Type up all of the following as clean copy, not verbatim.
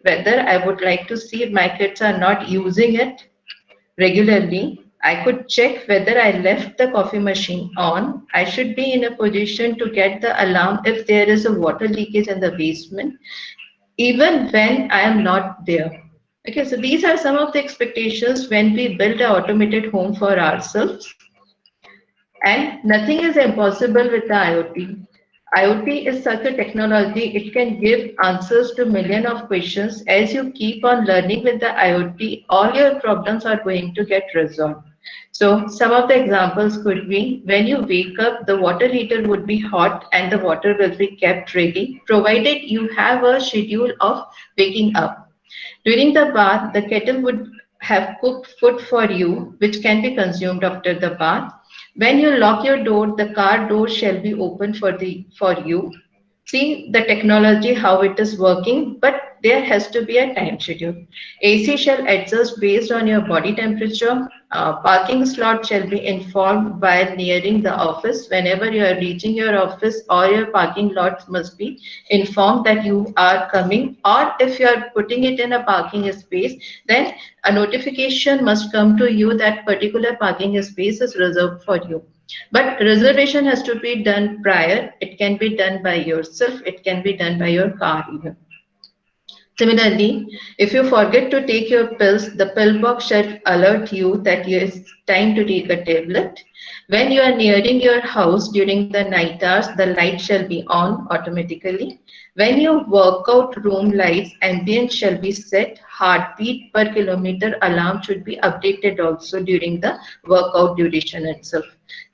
whether I would like to see if my kids are not using it regularly. I could check whether I left the coffee machine on. I should be in a position to get the alarm if there is a water leakage in the basement, even when I am not there. Okay, so these are some of the expectations when we build an automated home for ourselves. And nothing is impossible with the IoT. IoT is such a technology, it can give answers to millions of questions. As you keep on learning with the IoT, all your problems are going to get resolved. So some of the examples could be when you wake up, the water heater would be hot and the water will be kept ready, provided you have a schedule of waking up. During the bath, the kettle would have cooked food for you, which can be consumed after the bath. When you lock your door, the car door shall be open for you. See the technology how it is working, but there has to be a time schedule. AC shall adjust based on your body temperature. Parking slot shall be informed while nearing the office. Whenever you are reaching your office or your parking lot must be informed that you are coming, or if you are putting it in a parking space, then a notification must come to you that particular parking space is reserved for you. But reservation has to be done prior. It can be done by yourself. It can be done by your car even. Similarly, if you forget to take your pills, the pill box shall alert you that it's time to take a tablet. When you are nearing your house during the night hours, the light shall be on automatically. When your workout room lights, ambient shall be set. Heartbeat per kilometer alarm should be updated also during the workout duration itself.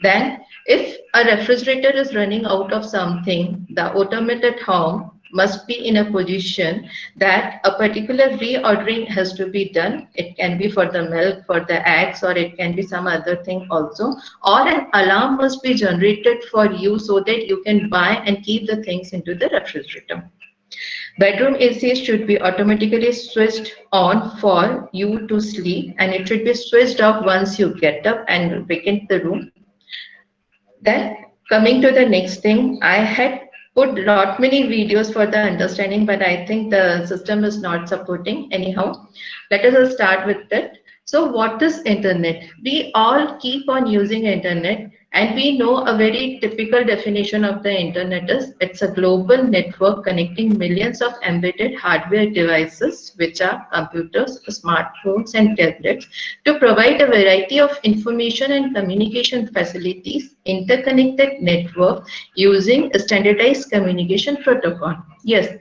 Then, if a refrigerator is running out of something, the automated home must be in a position that a particular reordering has to be done. It can be for the milk, for the eggs, or it can be some other thing also. Or an alarm must be generated for you so that you can buy and keep the things into the refrigerator. Bedroom AC should be automatically switched on for you to sleep, and it should be switched off once you get up and vacate the room. Then coming to the next thing, I had put lot many videos for the understanding, but I think the system is not supporting anyhow. Let us start with that. So what is internet? We all keep on using internet, and we know a very typical definition of the internet is it's a global network connecting millions of embedded hardware devices, which are computers, smartphones, and tablets, to provide a variety of information and communication facilities, interconnected network using a standardized communication protocol. Yes,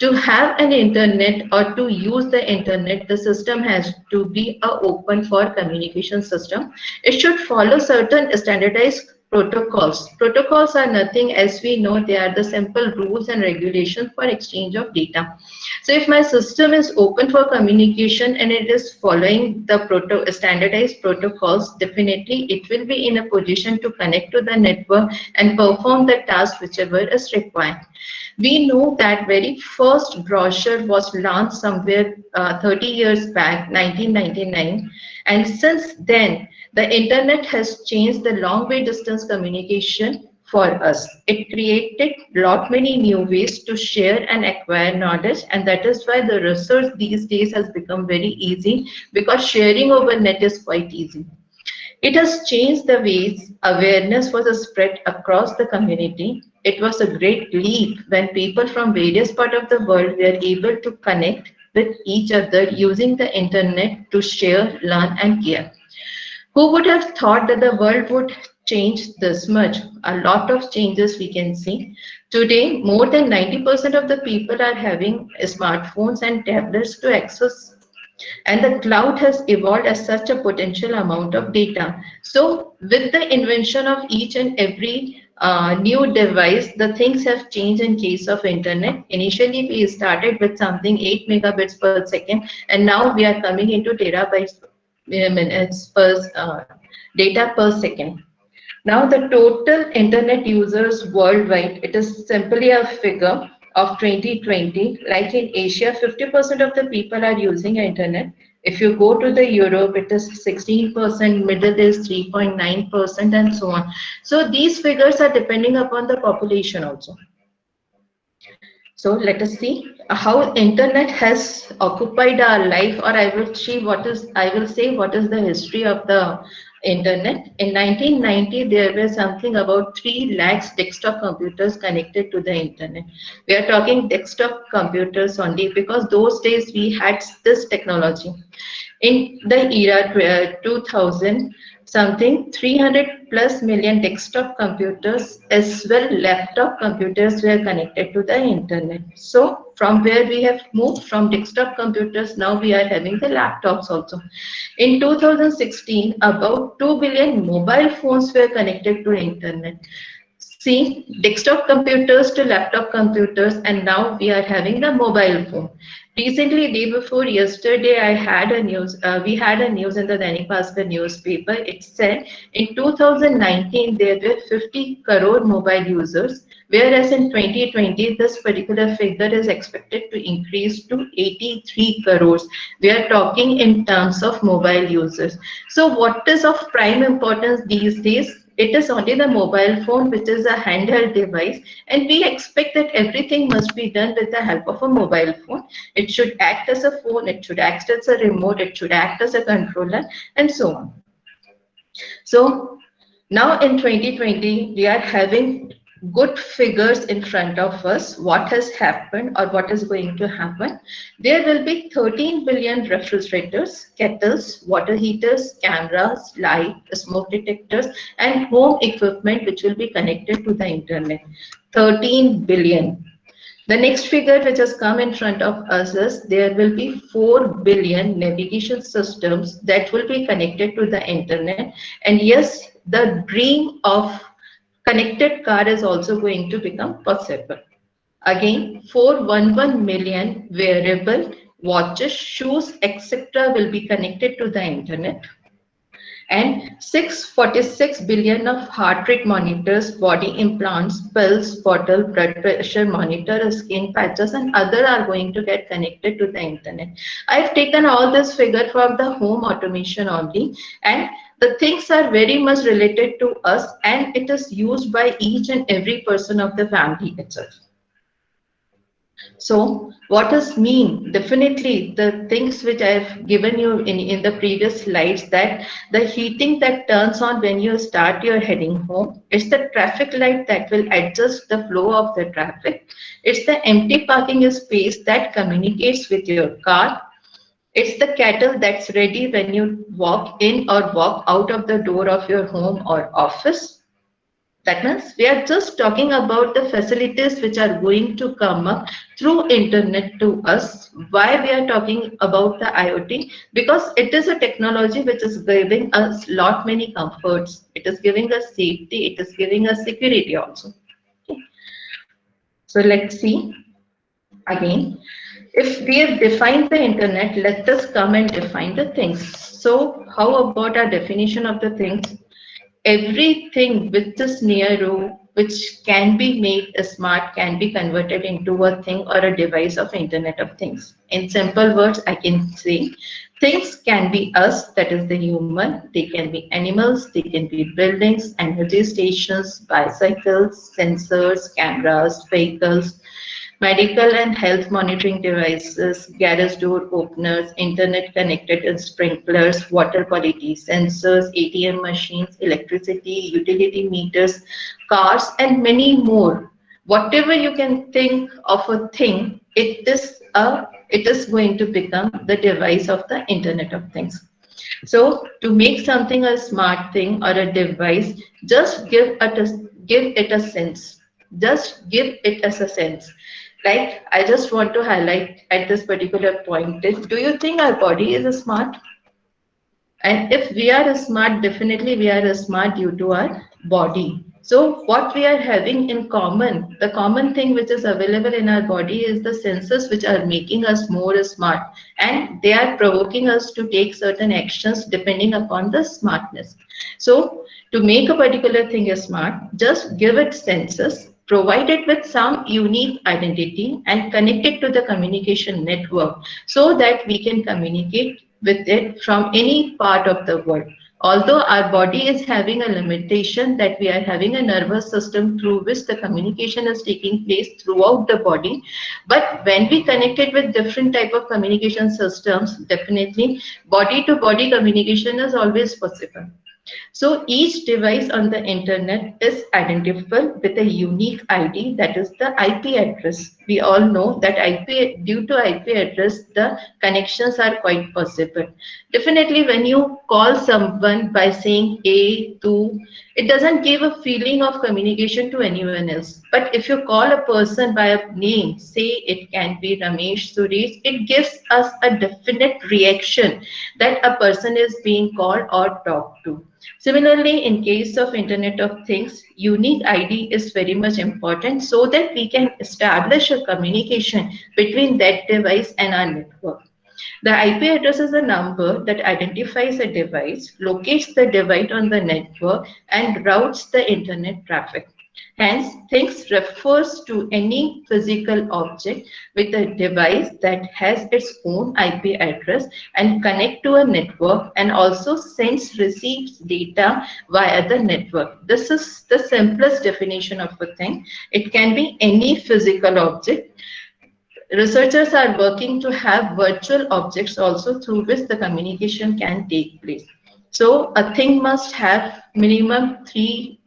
to have an internet or to use the internet, the system has to be a open for communication system. It should follow certain standardized protocols. Protocols are nothing, as we know, they are the simple rules and regulations for exchange of data. So if my system is open for communication and it is following the standardized protocols, definitely it will be in a position to connect to the network and perform the task whichever is required. We know that very first brochure was launched somewhere 30 years back, 1999, and since then the internet has changed the long way distance communication for us. It created lot many new ways to share and acquire knowledge, and that is why the research these days has become very easy, because sharing over net is quite easy. It has changed the ways awareness was spread across the community. It was a great leap when people from various parts of the world were able to connect with each other using the internet to share, learn, and care. Who would have thought that the world would change this much? A lot of changes we can see. Today, more than 90% of the people are having smartphones and tablets to access, and the cloud has evolved as such a potential amount of data. So with the invention of each and every new device, the things have changed in case of internet. Initially we started with something 8 megabits per second, and now we are coming into terabytes minutes per data per second. Now the total internet users worldwide, it is simply a figure of 2020. Like in Asia, 50% of the people are using internet. If you go to the Europe, it is 16%, Middle is 3.9%, and so on. So these figures are depending upon the population also. So let us see how internet has occupied our life, or I will say what is the history of the internet. In 1990, there were something about 3 lakhs desktop computers connected to the internet. We are talking desktop computers only because those days we had this technology. In the era 2000, something 300 plus million desktop computers as well laptop computers were connected to the internet. So from where we have moved from desktop computers, now we are having the laptops also. In 2016, about 2 billion mobile phones were connected to internet. See, desktop computers to laptop computers, and now we are having the mobile phone. Recently, day before yesterday, we had a news in the Dainik Bhaskar newspaper. It said in 2019 there were 50 crore mobile users, whereas in 2020 this particular figure is expected to increase to 83 crores. We are talking in terms of mobile users. So, what is of prime importance these days? It is only the mobile phone, which is a handheld device, and we expect that everything must be done with the help of a mobile phone. It should act as a phone, it should act as a remote, it should act as a controller, and so on. So now in 2020, we are having good figures in front of us. What has happened or what is going to happen? There will be 13 billion refrigerators, kettles, water heaters, cameras, light, smoke detectors, and home equipment which will be connected to the internet. 13 billion. The next figure which has come in front of us is there will be 4 billion navigation systems that will be connected to the internet. And yes, the dream of connected car is also going to become possible. Again, 411 million wearable watches, shoes, etc. will be connected to the internet, and 646 billion of heart rate monitors, body implants, pills, bottle, blood pressure monitor, skin patches, and other are going to get connected to the internet. I've taken all this figure from the home automation only, and the things are very much related to us, and it is used by each and every person of the family itself. So what does mean? Definitely the things which I have given you in the previous slides, that the heating that turns on when you start your heading home, it's the traffic light that will adjust the flow of the traffic. It's the empty parking space that communicates with your car. It's the kettle that's ready when you walk in or walk out of the door of your home or office. That means we are just talking about the facilities which are going to come up through internet to us. Why we are talking about the IoT? Because it is a technology which is giving us lot many comforts. It is giving us safety. It is giving us security also. Okay. So let's see again. If we have defined the internet, let us come and define the things. So how about our definition of the things? Everything which is narrow, which can be made smart, can be converted into a thing or a device of Internet of Things. In simple words, I can say things can be us, that is the human, they can be animals, they can be buildings, energy stations, bicycles, sensors, cameras, vehicles, medical and health monitoring devices, garage door openers, internet connected sprinklers, water quality sensors, ATM machines, electricity, utility meters, cars, and many more. Whatever you can think of a thing, it is going to become the device of the Internet of Things. So to make something a smart thing or a device, just give it a sense. Just give it as a sense. Like I just want to highlight at this particular point is, do you think our body is smart? And if we are smart, definitely we are smart due to our body. So what we are having in common, the common thing which is available in our body is the senses which are making us more smart, and they are provoking us to take certain actions depending upon the smartness. So to make a particular thing smart, just give it senses, provide it with some unique identity, and connect it to the communication network so that we can communicate with it from any part of the world. Although our body is having a limitation that we are having a nervous system through which the communication is taking place throughout the body, but when we connect it with different type of communication systems, definitely body to body communication is always possible. So each device on the internet is identifiable with a unique ID, that is the IP address. We all know that due to IP address, the connections are quite possible. Definitely when you call someone by saying A, to, it doesn't give a feeling of communication to anyone else. But if you call a person by a name, say it can be Ramesh, Suresh, it gives us a definite reaction that a person is being called or talked to. Similarly, in case of Internet of Things, unique ID is very much important so that we can establish a communication between that device and our network. The IP address is a number that identifies a device, locates the device on the network, and routes the internet traffic. Hence, things refers to any physical object with a device that has its own IP address and connect to a network and also sends receives data via the network. This is the simplest definition of a thing. It can be any physical object. Researchers are working to have virtual objects also through which the communication can take place. So a thing must have minimum 3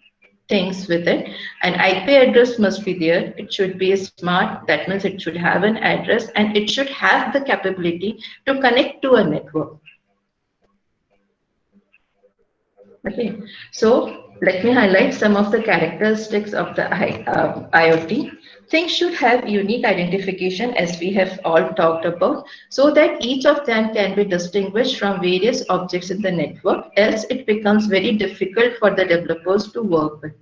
things with it. An IP address must be there. It should be smart. That means it should have an address and it should have the capability to connect to a network. Okay, so let me highlight some of the characteristics of the IoT. Things should have unique identification as we have all talked about so that each of them can be distinguished from various objects in the network, else it becomes very difficult for the developers to work with.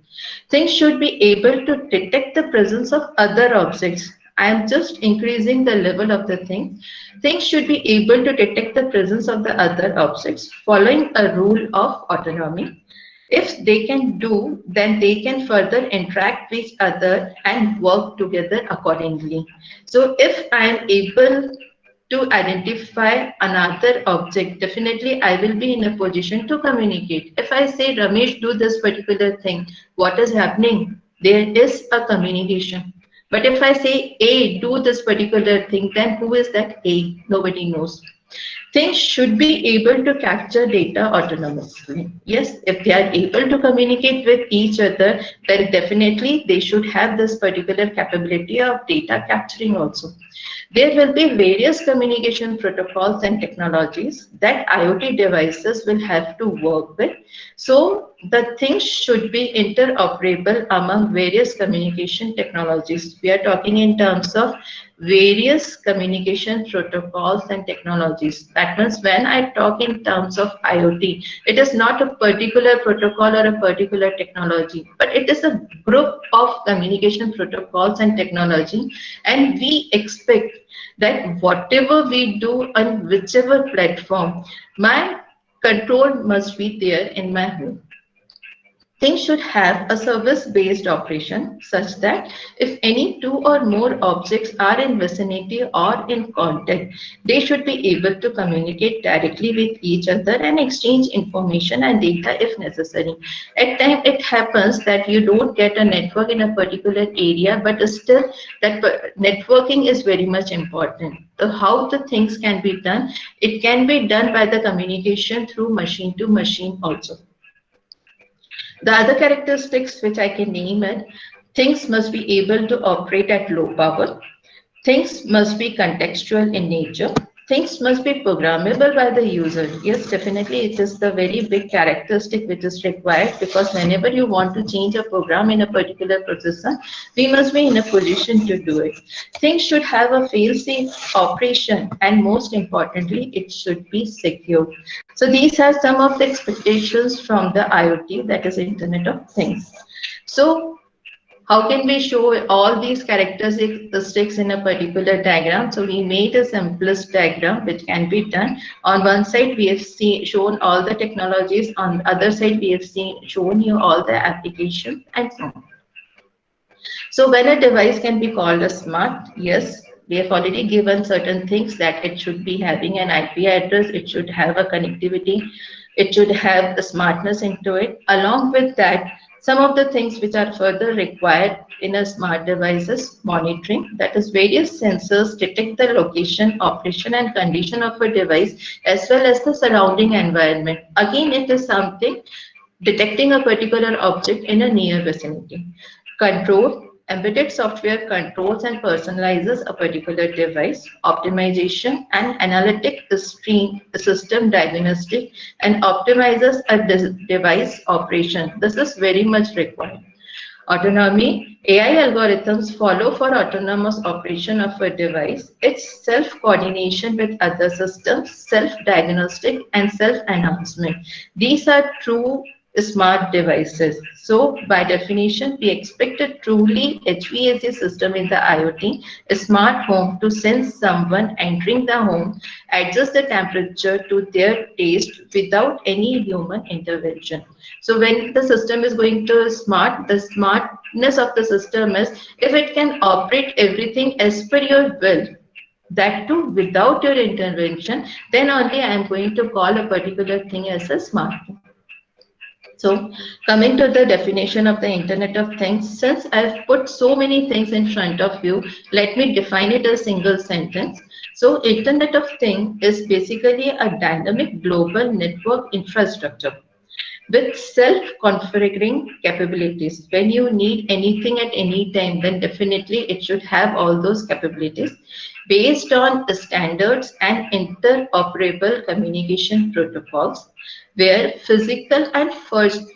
Things should be able to detect the presence of other objects. I am just increasing the level of the thing. Things should be able to detect the presence of the other objects following a rule of autonomy. If they can do, then they can further interact with each other and work together accordingly. So if I am able to identify another object, definitely I will be in a position to communicate. If I say, Ramesh, do this particular thing, what is happening? There is a communication. But if I say A, do this particular thing, then who is that A? Nobody knows. Things should be able to capture data autonomously. Yes, if they are able to communicate with each other, then definitely they should have this particular capability of data capturing also. There will be various communication protocols and technologies that IoT devices will have to work with. So the things should be interoperable among various communication technologies. We are talking in terms of various communication protocols and technologies. That means when I talk in terms of IoT, it is not a particular protocol or a particular technology, but it is a group of communication protocols and technology. And we expect that whatever we do on whichever platform, my control must be there in my home. Things should have a service-based operation such that if any 2 or more objects are in vicinity or in contact, they should be able to communicate directly with each other and exchange information and data if necessary. At times, it happens that you don't get a network in a particular area, but still that networking is very much important. So how the things can be done? It can be done by the communication through machine to machine also. The other characteristics which I can name it, things must be able to operate at low power. Things must be contextual in nature. Things must be programmable by the user. Yes, definitely it is the very big characteristic which is required because whenever you want to change a program in a particular processor, we must be in a position to do it. Things should have a fail-safe operation and most importantly, it should be secure. So these are some of the expectations from the IoT, that is Internet of Things. So how can we show all these characteristics in a particular diagram? So we made a simplest diagram which can be done. On one side, we have shown all the technologies. On the other side, we have shown you all the applications and so on. So when a device can be called a smart, yes, we have already given certain things that it should be having an IP address, it should have a connectivity It should have a smartness into it. Along with that, some of the things which are further required in a smart device is monitoring. That is, various sensors detect the location, operation, and condition of a device as well as the surrounding environment. Again, it is something detecting a particular object in a near vicinity. Control. Embedded software controls and personalizes a particular device. Optimization and analytic stream system diagnostic and optimizes a device operation. This is very much required. Autonomy. AI algorithms follow for autonomous operation of a device. It's self-coordination with other systems, self-diagnostic, and self-enhancement. These are true smart devices. So, by definition, we expect a truly HVAC system in the IoT, a smart home to sense someone entering the home, adjust the temperature to their taste without any human intervention. So when the system is going to smart, the smartness of the system is if it can operate everything as per your will, that too without your intervention, then only I am going to call a particular thing as a smart thing. So coming to the definition of the Internet of Things, since I've put so many things in front of you, let me define it as a single sentence. So Internet of Things is basically a dynamic global network infrastructure with self-configuring capabilities. When you need anything at any time, then definitely it should have all those capabilities based on the standards and interoperable communication protocols where physical and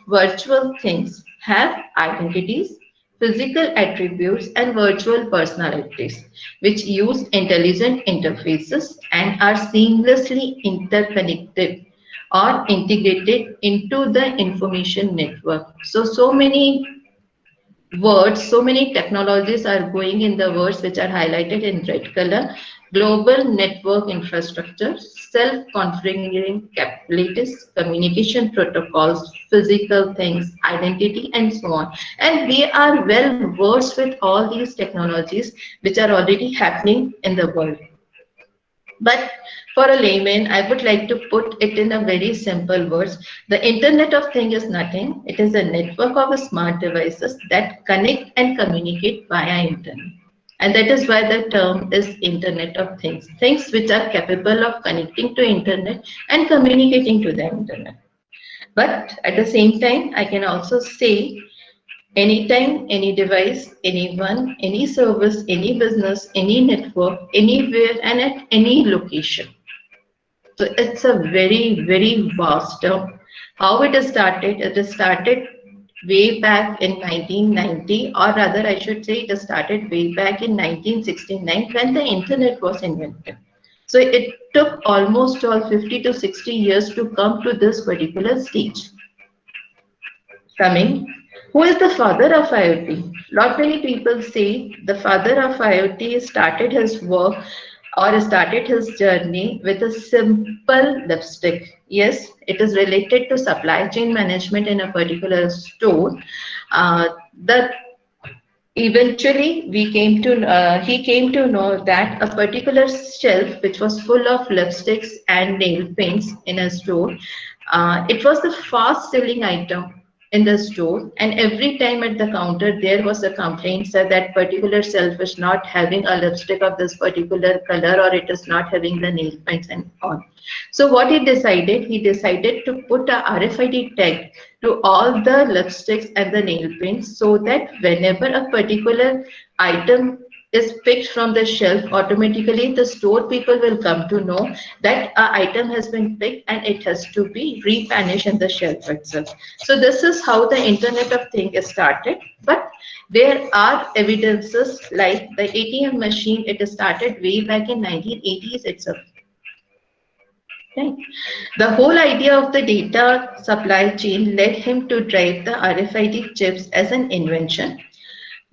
virtual things have identities, physical attributes, and virtual personalities, which use intelligent interfaces and are seamlessly interconnected or integrated into the information network. So many words, so many technologies are going in the words which are highlighted in red color. Global network infrastructure, self-configuring capabilities, communication protocols, physical things, identity, and so on. And we are well versed with all these technologies which are already happening in the world. But for a layman, I would like to put it in a very simple words. The Internet of Things is nothing. It is a network of smart devices that connect and communicate via internet. And that is why the term is Internet of Things. Things which are capable of connecting to internet and communicating to the internet. But at the same time, I can also say anytime, any device, anyone, any service, any business, any network, anywhere and at any location. So it's a very, very vast term. How it is started? It is started way back in 1990, or rather I should say it started way back in 1969 when the internet was invented. So it took almost all 50 to 60 years to come to this particular stage. Coming, who is the father of IoT? Not many people say the father of IoT started his work or started his journey with a simple lipstick. Yes, it is related to supply chain management in a particular store. The Eventually, he came to know that a particular shelf, which was full of lipsticks and nail paints in a store, it was the fast-selling item in the store. And every time at the counter, there was a complaint that that particular shelf is not having a lipstick of this particular color, or it is not having the nail paints and on. So what he decided? He decided to put a RFID tag to all the lipsticks and the nail paints so that whenever a particular item is picked from the shelf, automatically the store people will come to know that an item has been picked and it has to be replenished in the shelf itself. So this is how the Internet of Things started. But there are evidences like the ATM machine. It started way back in 1980s itself. Right. The whole idea of the data supply chain led him to drive the RFID chips as an invention,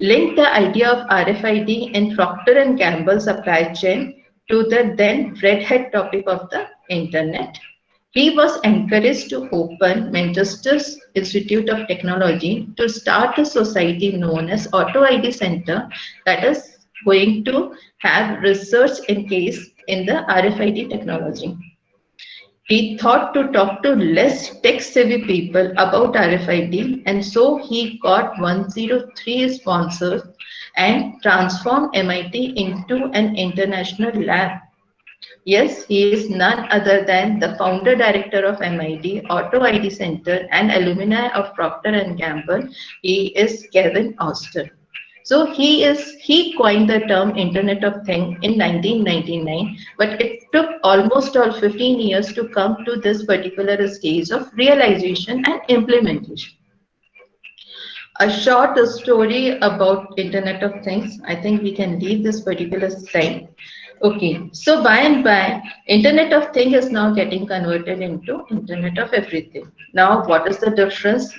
linked the idea of RFID in Procter & Gamble supply chain to the then red hat topic of the internet. He was encouraged to open Manchester's Institute of Technology to start a society known as Auto ID Center that is going to have research in case in the RFID technology. He thought to talk to less tech-savvy people about RFID, and so he got 103 sponsors and transformed MIT into an international lab. Yes, he is none other than the founder director of MIT, Auto ID Center, and alumni of Procter and Gamble. He is Kevin Austin. So he coined the term Internet of Things in 1999, but it took almost all 15 years to come to this particular stage of realization and implementation. A short story about Internet of Things. I think we can leave this particular slide. Okay, so by and by, Internet of Things is now getting converted into Internet of Everything. Now, what is the difference?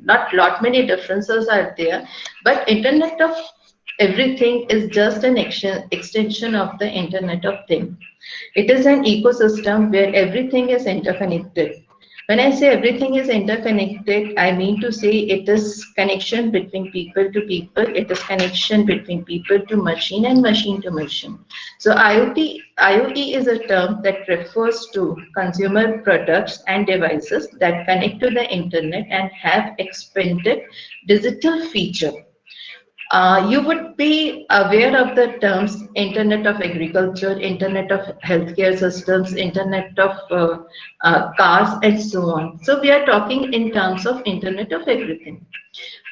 Not lot many differences are there, but Internet of Everything is just an extension of the Internet of Things. It is an ecosystem where everything is interconnected. When I say everything is interconnected, I mean to say it is connection between people to people, it is connection between people to machine and machine to machine. So IoT is a term that refers to consumer products and devices that connect to the internet and have expanded digital feature. You would be aware of the terms Internet of Agriculture, Internet of Healthcare Systems, Internet of Cars, and so on. So we are talking in terms of Internet of Everything.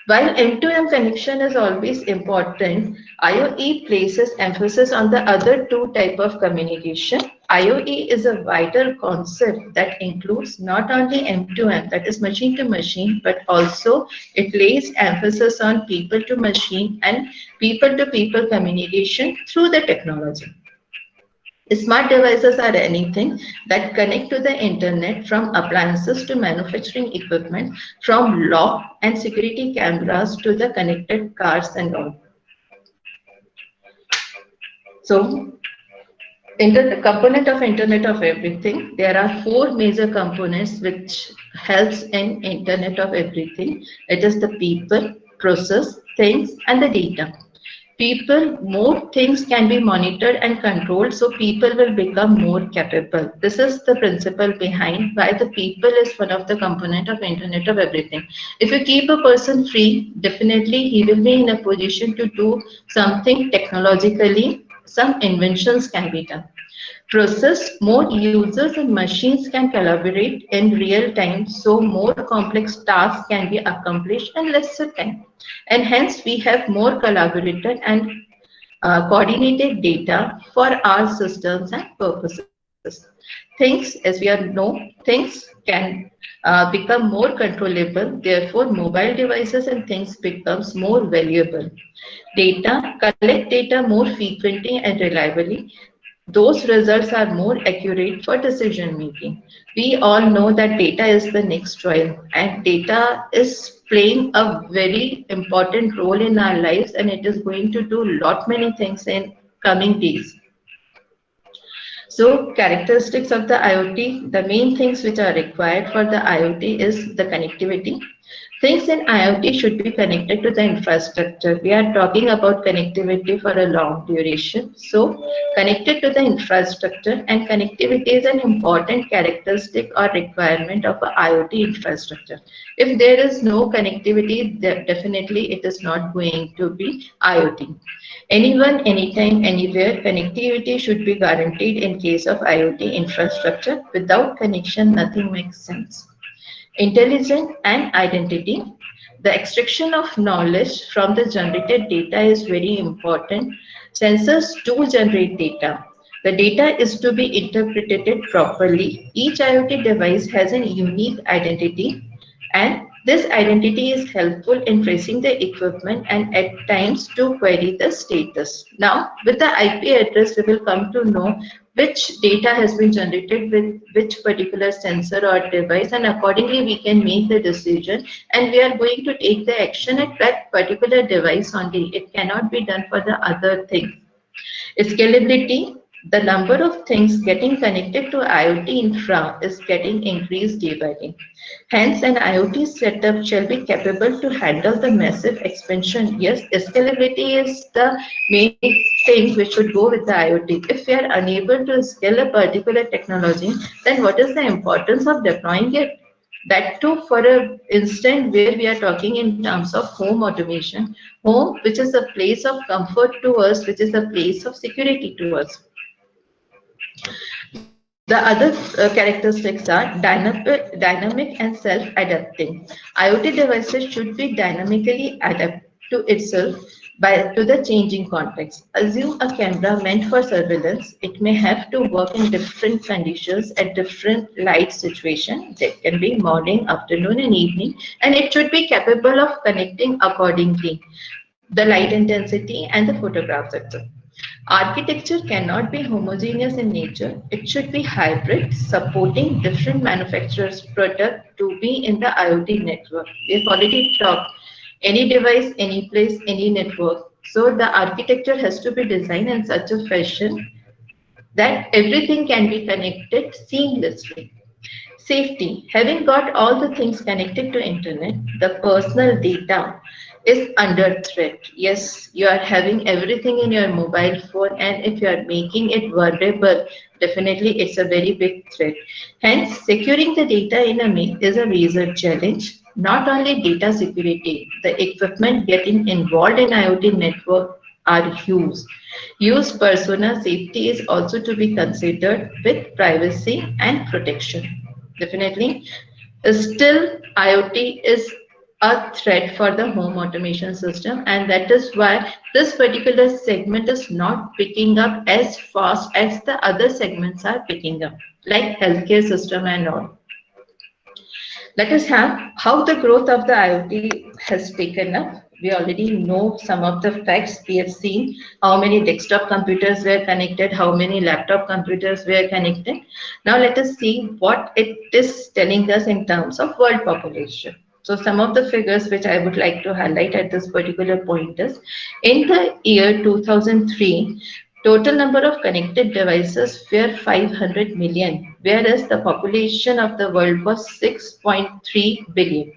While M2M connection is always important, IoE places emphasis on the other two type of communication. IoE is a wider concept that includes not only M2M, that is machine to machine, but also it lays emphasis on people to machine and people to people communication through the technology. Smart devices are anything that connect to the internet, from appliances to manufacturing equipment, from lock and security cameras to the connected cars and all. So, the component of Internet of Everything, there are four major components which helps in Internet of Everything. It is the people, process, things, and the data. People, more things can be monitored and controlled, so people will become more capable. This is the principle behind why the people is one of the component of Internet of Everything. If you keep a person free, definitely he will be in a position to do something technologically. Some inventions can be done. Process, more users and machines can collaborate in real time, so more complex tasks can be accomplished in lesser time. And hence, we have more collaborated and coordinated data for our systems and purposes. Things, as we all know, things can become more controllable. Therefore, mobile devices and things becomes more valuable. Data, collect data more frequently and reliably. Those results are more accurate for decision making. We all know that data is the next oil, and data is playing a very important role in our lives, and it is going to do lot many things in coming days. So characteristics of the IoT, the main things which are required for the IoT is the connectivity. Things in IoT should be connected to the infrastructure. We are talking about connectivity for a long duration. So connected to the infrastructure, and connectivity is an important characteristic or requirement of a IoT infrastructure. If there is no connectivity, definitely it is not going to be IoT. Anyone, anytime, anywhere, connectivity should be guaranteed in case of IoT infrastructure. Without connection, nothing makes sense. Intelligence and identity. The extraction of knowledge from the generated data is very important. Sensors do generate data. The data is to be interpreted properly. Each IoT device has a unique identity, and this identity is helpful in tracing the equipment and at times to query the status. Now, with the IP address, we will come to know which data has been generated with which particular sensor or device, and accordingly we can make the decision, and we are going to take the action at that particular device only. It cannot be done for the other thing. Scalability. The number of things getting connected to IoT infra is getting increased day by day. Hence, an IoT setup shall be capable to handle the massive expansion. Yes, scalability is the main thing which should go with the IoT. If we are unable to scale a particular technology, then what is the importance of deploying it? That too for an instant where we are talking in terms of home automation, home which is a place of comfort to us, which is a place of security to us. The other characteristics are dynamic and self-adapting. IoT devices should be dynamically adapt to itself to the changing context. Assume a camera meant for surveillance. It may have to work in different conditions at different light situations. That can be morning, afternoon, and evening, and it should be capable of connecting accordingly the light intensity and the photographs itself. Architecture cannot be homogeneous in nature. It should be hybrid, supporting different manufacturers' product to be in the IoT network. We've already talked any device, any place, any network. So the architecture has to be designed in such a fashion that everything can be connected seamlessly. Safety. Having got all the things connected to internet, the personal data is under threat. Yes, you are having everything in your mobile phone, and if you are making it vulnerable, definitely it's a very big threat. Hence, securing the data in a is a major challenge. Not only data security, the equipment getting involved in IoT network are huge. Use persona safety is also to be considered with privacy and protection. Definitely. Still, IoT is a threat for the home automation system, and that is why this particular segment is not picking up as fast as the other segments are picking up, like healthcare system and all. Let us have how the growth of the IoT has taken up. We already know some of the facts. We have seen how many desktop computers were connected, how many laptop computers were connected. Now let us see what it is telling us in terms of world population. So some of the figures which I would like to highlight at this particular point is in the year 2003, total number of connected devices were 500 million, whereas the population of the world was 6.3 billion.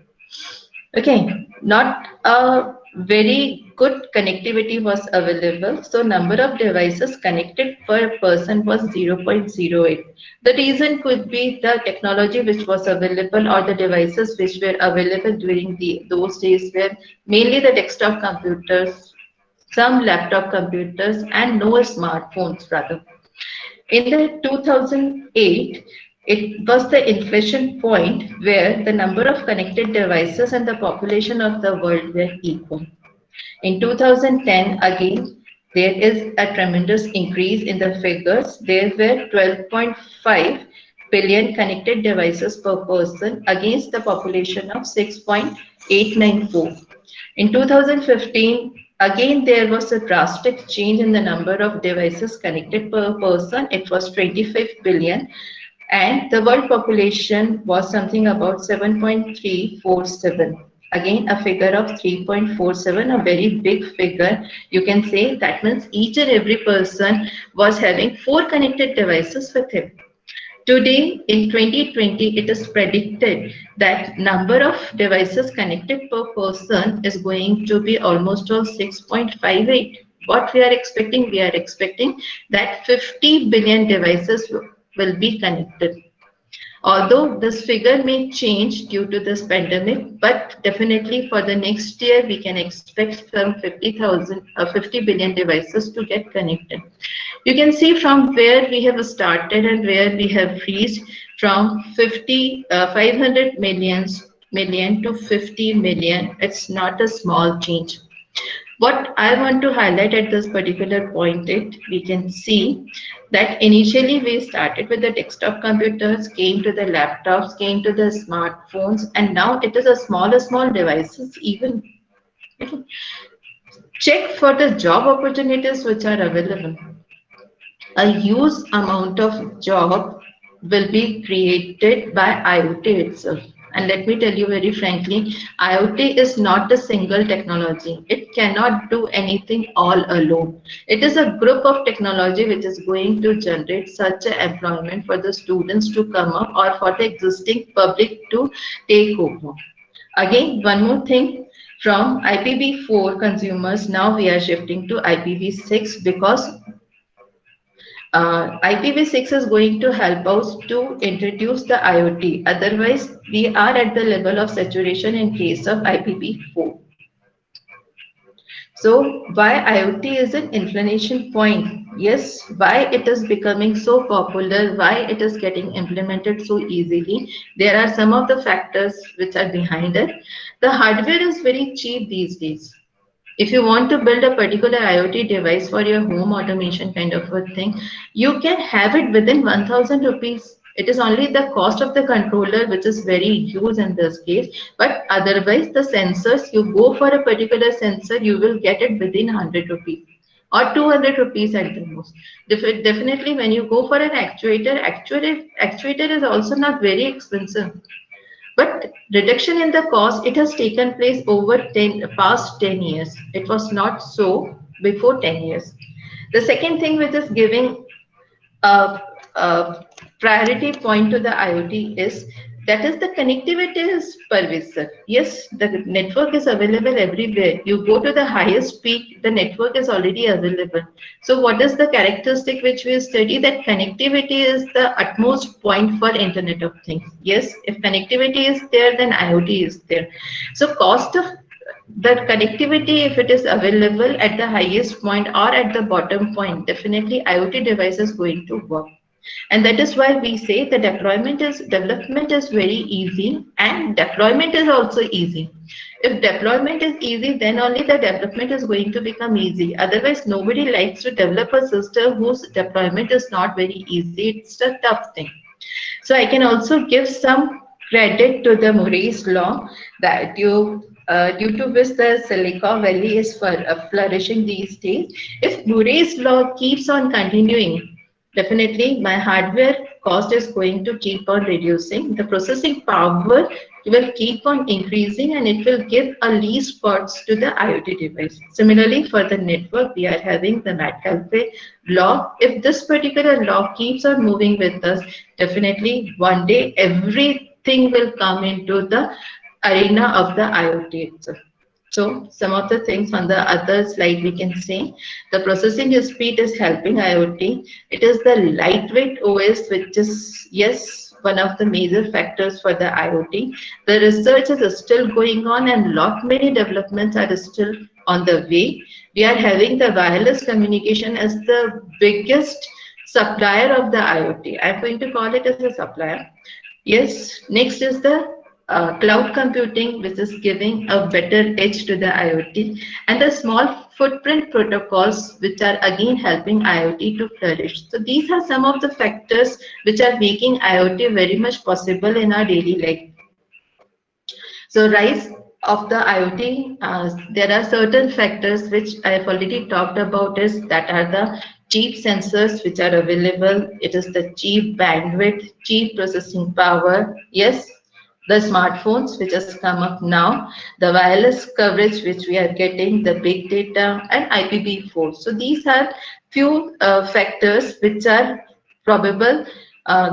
Okay, not a very good connectivity was available. So number of devices connected per person was 0.08. The reason could be the technology which was available or the devices which were available during those days were mainly the desktop computers, some laptop computers, and no smartphones rather. In the 2008, it was the inflection point where the number of connected devices and the population of the world were equal. In 2010, again, there is a tremendous increase in the figures. There were 12.5 billion connected devices per person against the population of 6.894. In 2015, again there was a drastic change in the number of devices connected per person. It was 25 billion, and the world population was something about 7.347. Again, a figure of 3.47, a very big figure. You can say that means each and every person was having 4 connected devices with him. Today, in 2020, it is predicted that number of devices connected per person is going to be almost of 6.58. What we are expecting? We are expecting that 50 billion devices will be connected. Although this figure may change due to this pandemic, but definitely for the next year, we can expect from 50 billion devices to get connected. You can see from where we have started and where we have reached from 500 million to 50 million. It's not a small change. What I want to highlight at this particular point is we can see that initially we started with the desktop computers, came to the laptops, came to the smartphones, and now it is a small devices even. Check for the job opportunities which are available. A huge amount of job will be created by IoT itself. And let me tell you very frankly, IoT is not a single technology. It cannot do anything all alone. It is a group of technology which is going to generate such an employment for the students to come up or for the existing public to take over. Again, one more thing, from IPv4 consumers, now we are shifting to IPv6 because IPv6 is going to help us to introduce the IoT. Otherwise, we are at the level of saturation in case of IPv4. So why IoT is an inflection point? Yes, why it is becoming so popular, why it is getting implemented so easily. There are some of the factors which are behind it. The hardware is very cheap these days. If you want to build a particular IoT device for your home automation kind of a thing, you can have it within 1000 rupees. It is only the cost of the controller which is very huge in this case. But otherwise, the sensors, you go for a particular sensor, you will get it within 100 rupees or 200 rupees at the most. Definitely, when you go for an actuator is also not very expensive. But reduction in the cost, it has taken place over past 10 years. It was not so before 10 years. The second thing which is giving a, a priority point to the IoT is that is the connectivity is pervasive. Yes, the network is available everywhere. You go to the highest peak, the network is already available. So what is the characteristic which we study? That connectivity is the utmost point for Internet of Things. Yes, if connectivity is there, then IoT is there. So cost of the connectivity, if it is available at the highest point or at the bottom point, definitely IoT device is going to work. And that is why we say the development is very easy and deployment is also easy. If deployment is easy, then only the development is going to become easy. Otherwise, nobody likes to develop a system whose deployment is not very easy. It's a tough thing. So I can also give some credit to the Murray's law that due to which the Silicon Valley is flourishing these days. If Murray's law keeps on continuing, definitely my hardware cost is going to keep on reducing. The processing power will keep on increasing and it will give a least parts to the IoT device. Similarly, for the network, we are having the Metcalfe law. If this particular law keeps on moving with us, definitely one day everything will come into the arena of the IoT itself. So some of the things on the other slide we can say, the processing speed is helping IoT. It is the lightweight OS, which is, yes, one of the major factors for the IoT. The research is still going on and lot many developments are still on the way. We are having the wireless communication as the biggest supplier of the IoT. I'm going to call it as a supplier. Yes, next is the cloud computing, which is giving a better edge to the IoT, and the small footprint protocols, which are again helping IoT to flourish. So these are some of the factors which are making IoT very much possible in our daily life. So rise of the IoT, there are certain factors which I have already talked about is that are the cheap sensors which are available. It is the cheap bandwidth, cheap processing power. Yes, the smartphones which has come up now, the wireless coverage which we are getting, the big data and IPv4. So these are few factors which are probable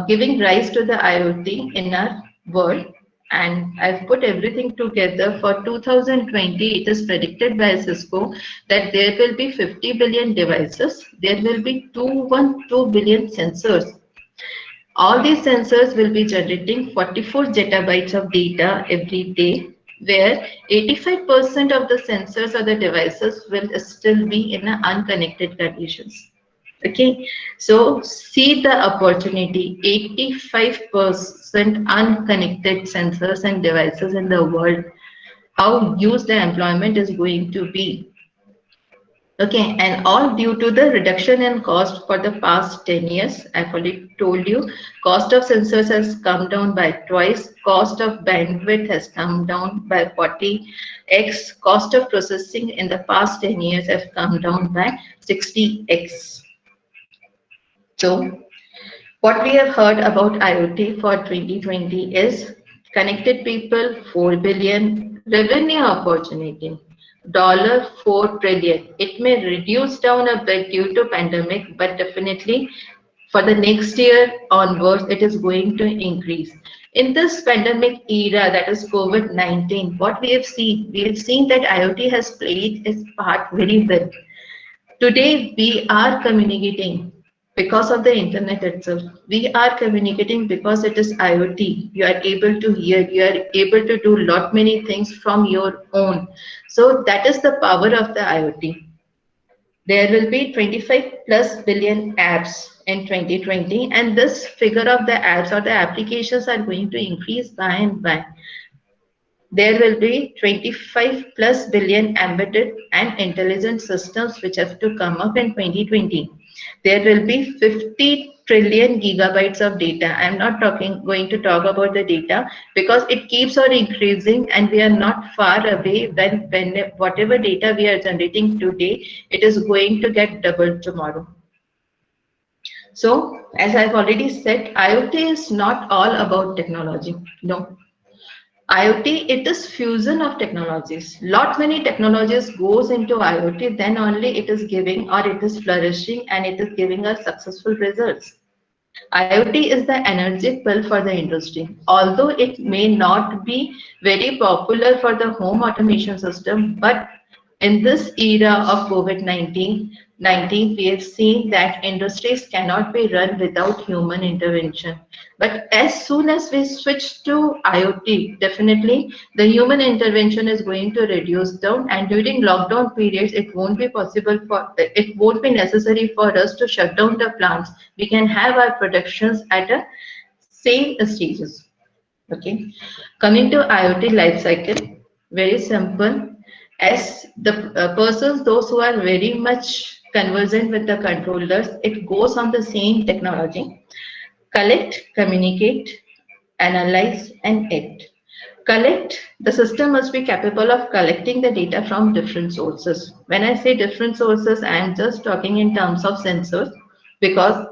giving rise to the IoT in our world. And I've put everything together for 2020. It is predicted by Cisco that there will be 50 billion devices. There will be 212 billion sensors. All these sensors will be generating 44 zettabytes of data every day, where 85% of the sensors or the devices will still be in unconnected conditions. Okay, so see the opportunity, 85% unconnected sensors and devices in the world, how huge the employment is going to be. Okay, and all due to the reduction in cost for the past 10 years. I've already told you, cost of sensors has come down by twice, cost of bandwidth has come down by 40x, cost of processing in the past 10 years have come down by 60x. So what we have heard about IoT for 2020 is Connected people, 4 billion. Revenue opportunity, $4 trillion. It may reduce down a bit due to pandemic, but definitely for the next year onwards, it is going to increase. In this pandemic era, that is COVID-19, what we have seen that IoT has played its part very well. Today, we are communicating because of the internet itself. We are communicating because it is IoT. You are able to hear, you are able to do lot many things from your own. So that is the power of the IoT. There will be 25 plus billion apps in 2020, and this figure of the apps or the applications are going to increase by and by. There will be 25 plus billion embedded and intelligent systems which have to come up in 2020. There will be 50 trillion gigabytes of data. I'm not going to talk about the data because it keeps on increasing and we are not far away when whatever data we are generating today, it is going to get doubled tomorrow. So, as I've already said, IoT is not all about technology. No, IoT, it is fusion of technologies. Lot many technologies goes into IoT, then only it is giving or it is flourishing and it is giving us successful results. IoT is the energy pill for the industry. Although it may not be very popular for the home automation system, but in this era of COVID-19, we have seen that industries cannot be run without human intervention. But as soon as we switch to IoT, definitely the human intervention is going to reduce down, and during lockdown periods, it won't be necessary for us to shut down the plants. We can have our productions at a same stages. Okay. Coming to IoT life cycle, very simple. As the persons, those who are very much conversant with the controllers, it goes on the same technology. Collect, communicate, analyze, and act. Collect, the system must be capable of collecting the data from different sources. When I say different sources, I am just talking in terms of sensors because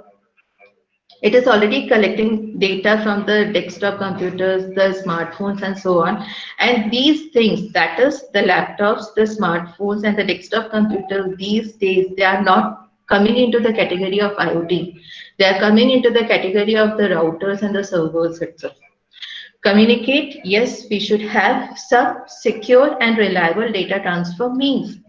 it is already collecting data from the desktop computers, the smartphones, and so on. And these things, that is the laptops, the smartphones, and the desktop computers, these days, they are not coming into the category of IoT. They are coming into the category of the routers and the servers itself. Communicate, yes, we should have some secure and reliable data transfer means.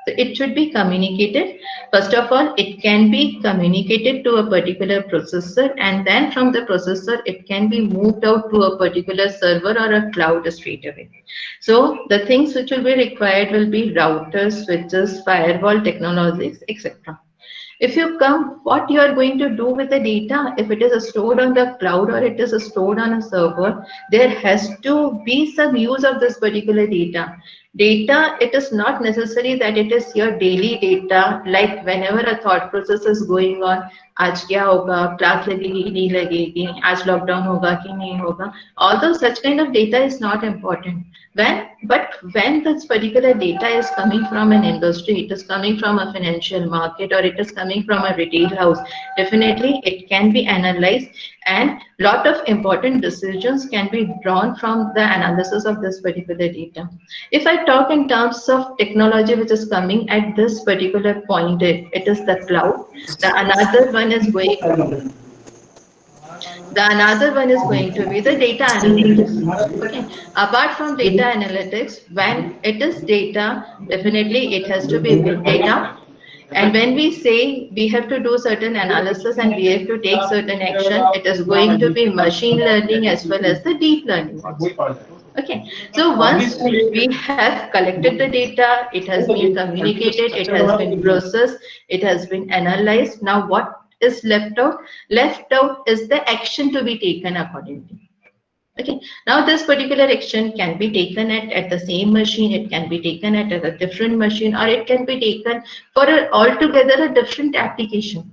So it should be communicated. First of all, it can be communicated to a particular processor, and then from the processor, it can be moved out to a particular server or a cloud straight away. So the things which will be required will be routers, switches, firewall technologies, etc. If you come, what you are going to do with the data, if it is stored on the cloud or it is stored on a server, there has to be some use of this particular data. Data, it is not necessary that it is your daily data, like whenever a thought process is going on, आज क्या होगा, class लगेगी कि नहीं लगेगी, आज lockdown होगा कि नहीं होगा. Although such kind of data is not important. When this particular data is coming from an industry, it is coming from a financial market or it is coming from a retail house, definitely it can be analyzed and lot of important decisions can be drawn from the analysis of this particular data. If I talk in terms of technology which is coming at this particular point, it is the cloud. Another one is going to be the data analytics. Okay. Apart from data analytics, when it is data, definitely it has to be big data. And when we say we have to do certain analysis and we have to take certain action, it is going to be machine learning as well as the deep learning also. Okay, so once we have collected the data, it has been communicated, it has been processed, it has been analyzed. Now what is left out? Left out is the action to be taken accordingly. Okay, now this particular action can be taken at the same machine, it can be taken at a different machine, or it can be taken for altogether a different application.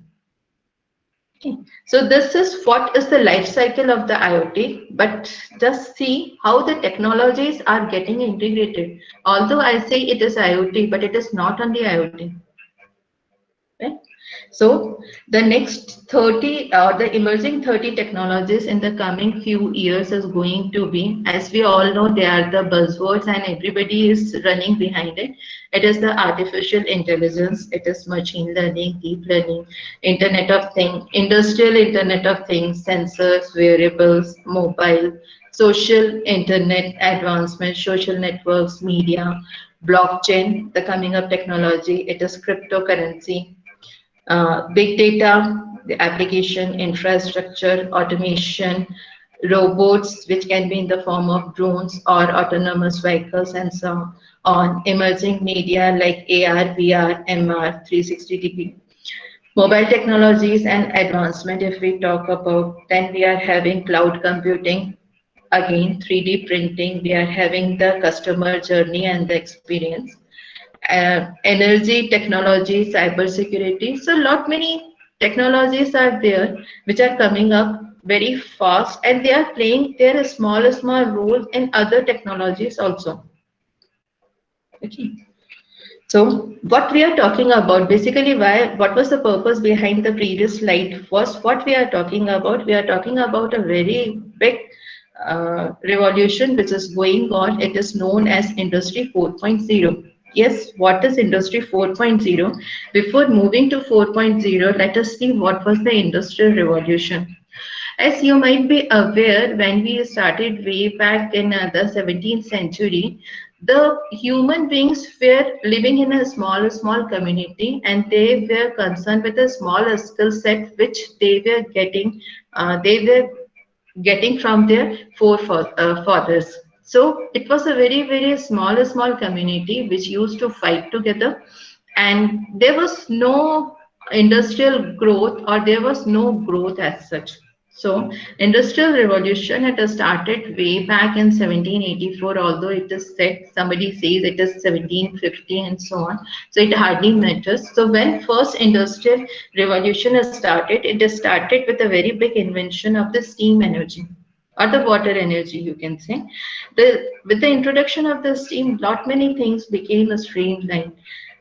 Okay. So this is what is the life cycle of the IoT, but just see how the technologies are getting integrated. Although I say it is IoT, but it is not only IoT. Right? So the next 30 or the emerging 30 technologies in the coming few years is going to be, as we all know, they are the buzzwords and everybody is running behind it. It is the artificial intelligence, it is machine learning, deep learning, Internet of Things, industrial Internet of Things, sensors, wearables, mobile, social internet advancement, social networks, media, blockchain, the coming of technology, it is cryptocurrency, big data, the application, infrastructure, automation, robots, which can be in the form of drones or autonomous vehicles and so on, emerging media like AR, VR, MR, 360 degree. Mobile technologies and advancement, if we talk about, then we are having cloud computing, again 3D printing, we are having the customer journey and the experience, energy technology, cyber security. So lot many technologies are there which are coming up very fast and they are playing their small role in other technologies also. Okay. So what we are talking about, basically what was the purpose behind the previous slide was what we are talking about. We are talking about a very big revolution which is going on. It is known as Industry 4.0. Yes, what is Industry 4.0? Before moving to 4.0, let us see what was the Industrial Revolution. As you might be aware, when we started way back in the 17th century, the human beings were living in a small community and they were concerned with a small skill set which they were getting from their forefathers. So it was a very small community which used to fight together, and there was no industrial growth or there was no growth as such. So industrial revolution, it has started way back in 1784, although it is said, somebody says it is 1750 and so on. So it hardly matters. So when first industrial revolution has started, it has started with a very big invention of the steam energy or the water energy, you can say. With the introduction of the steam, lot many things became a streamlined.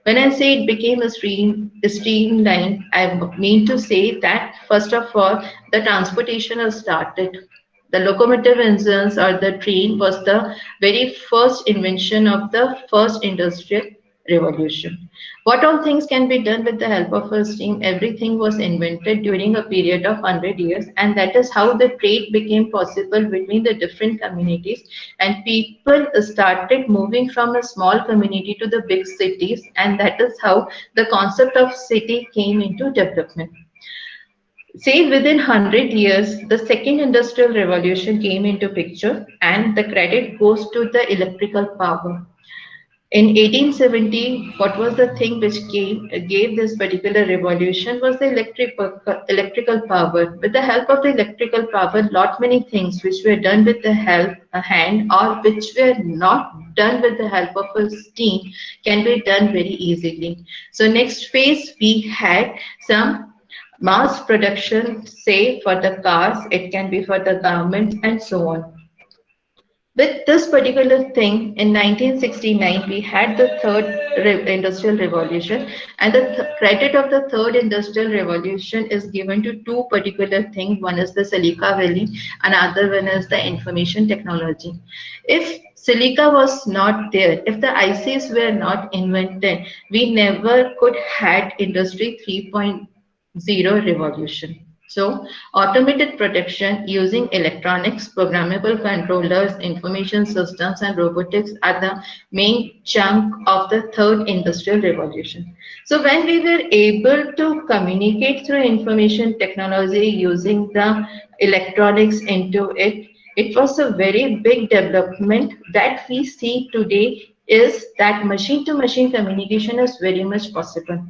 When I say it became a streamline, I mean to say that first of all, the transportation has started. The locomotive engines or the train was the very first invention of the first industrial revolution. What all things can be done with the help of a steam? Everything was invented during a period of 100 years, and that is how the trade became possible between the different communities. And people started moving from a small community to the big cities, and that is how the concept of city came into development. Say within 100 years, the second industrial revolution came into picture, and the credit goes to the electrical power. In 1870, what was the thing which gave this particular revolution was the electrical power. With the help of the electrical power, lot many things which were done with the help a hand or which were not done with the help of a steam can be done very easily. So next phase, we had some mass production, say for the cars, it can be for the garments and so on. With this particular thing, in 1969, we had the third industrial revolution, and the credit of the third industrial revolution is given to two particular things. One is the Silica Valley, another one is the information technology. If Silica was not there, if the ICs were not invented, we never could had Industry 3.0 revolution. So, automated production using electronics, programmable controllers, information systems, and robotics are the main chunk of the third industrial revolution. So, when we were able to communicate through information technology using the electronics into it, it was a very big development that we see today is that machine to machine communication is very much possible.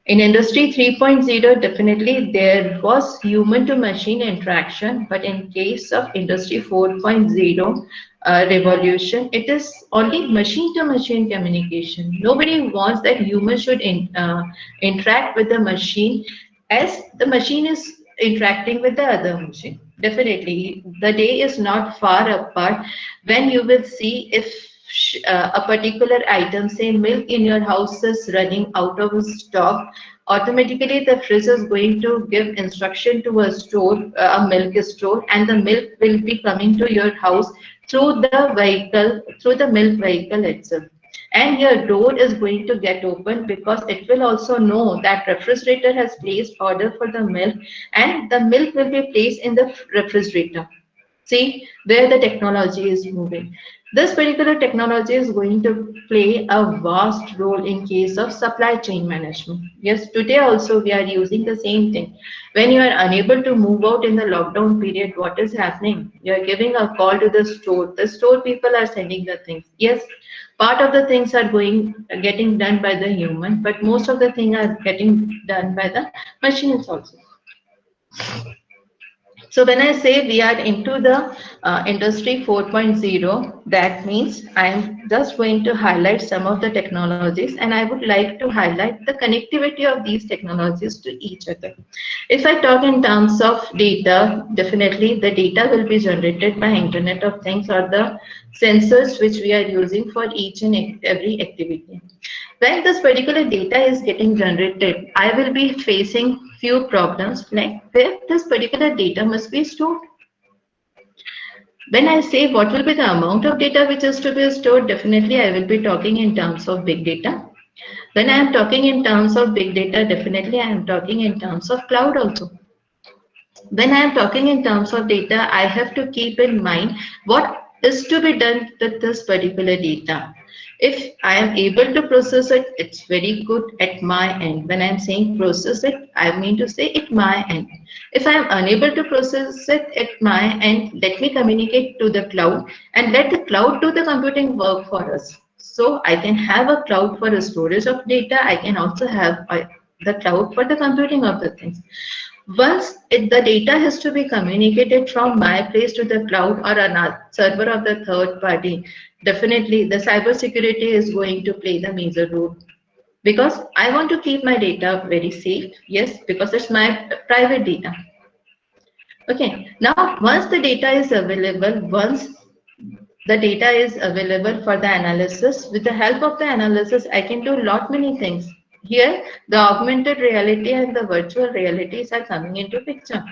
In Industry 3.0, definitely there was human to machine interaction, but in case of Industry 4.0 revolution, it is only machine to machine communication. Nobody wants that human should interact with the machine as the machine is interacting with the other machine. Definitely, the day is not far apart when you will see if a particular item, say milk in your house is running out of stock, automatically the fridge is going to give instruction to a store, a milk store, and the milk will be coming to your house through the vehicle, through the milk vehicle itself. And your door is going to get open because it will also know that refrigerator has placed order for the milk, and the milk will be placed in the refrigerator. See where the technology is moving. This particular technology is going to play a vast role in case of supply chain management. Yes, today also we are using the same thing. When you are unable to move out in the lockdown period, what is happening? You are giving a call to the store. The store people are sending the things. Yes, part of the things are getting done by the human, but most of the things are getting done by the machines also. So when I say we are into the industry 4.0, that means I am just going to highlight some of the technologies, and I would like to highlight the connectivity of these technologies to each other. If I talk in terms of data, definitely the data will be generated by Internet of Things or the sensors which we are using for each and every activity. When this particular data is getting generated, I will be facing few problems like where this particular data must be stored. When I say what will be the amount of data which is to be stored, definitely I will be talking in terms of big data. When I am talking in terms of big data, definitely I am talking in terms of cloud also. When I am talking in terms of data, I have to keep in mind what is to be done with this particular data. If I am able to process it, it's very good at my end. When I'm saying process it, I mean to say at my end. If I am unable to process it at my end, let me communicate to the cloud and let the cloud do the computing work for us. So I can have a cloud for the storage of data. I can also have the cloud for the computing of the things. The data has to be communicated from my place to the cloud or a server of the third party, definitely the cybersecurity is going to play the major role. Because I want to keep my data very safe, yes, because it's my private data. Okay, now once the data is available, once the data is available for the analysis, with the help of the analysis, I can do lot many things. Here, the augmented reality and the virtual realities are coming into picture.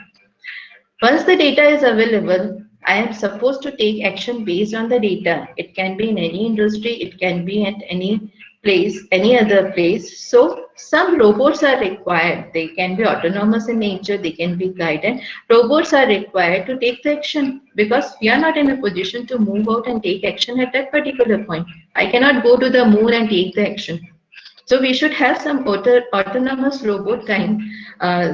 Once the data is available, I am supposed to take action based on the data. It can be in any industry, it can be at any place, any other place. So some robots are required. They can be autonomous in nature, they can be guided. Robots are required to take the action because we are not in a position to move out and take action at that particular point. I cannot go to the moon and take the action. So we should have some autonomous robot kind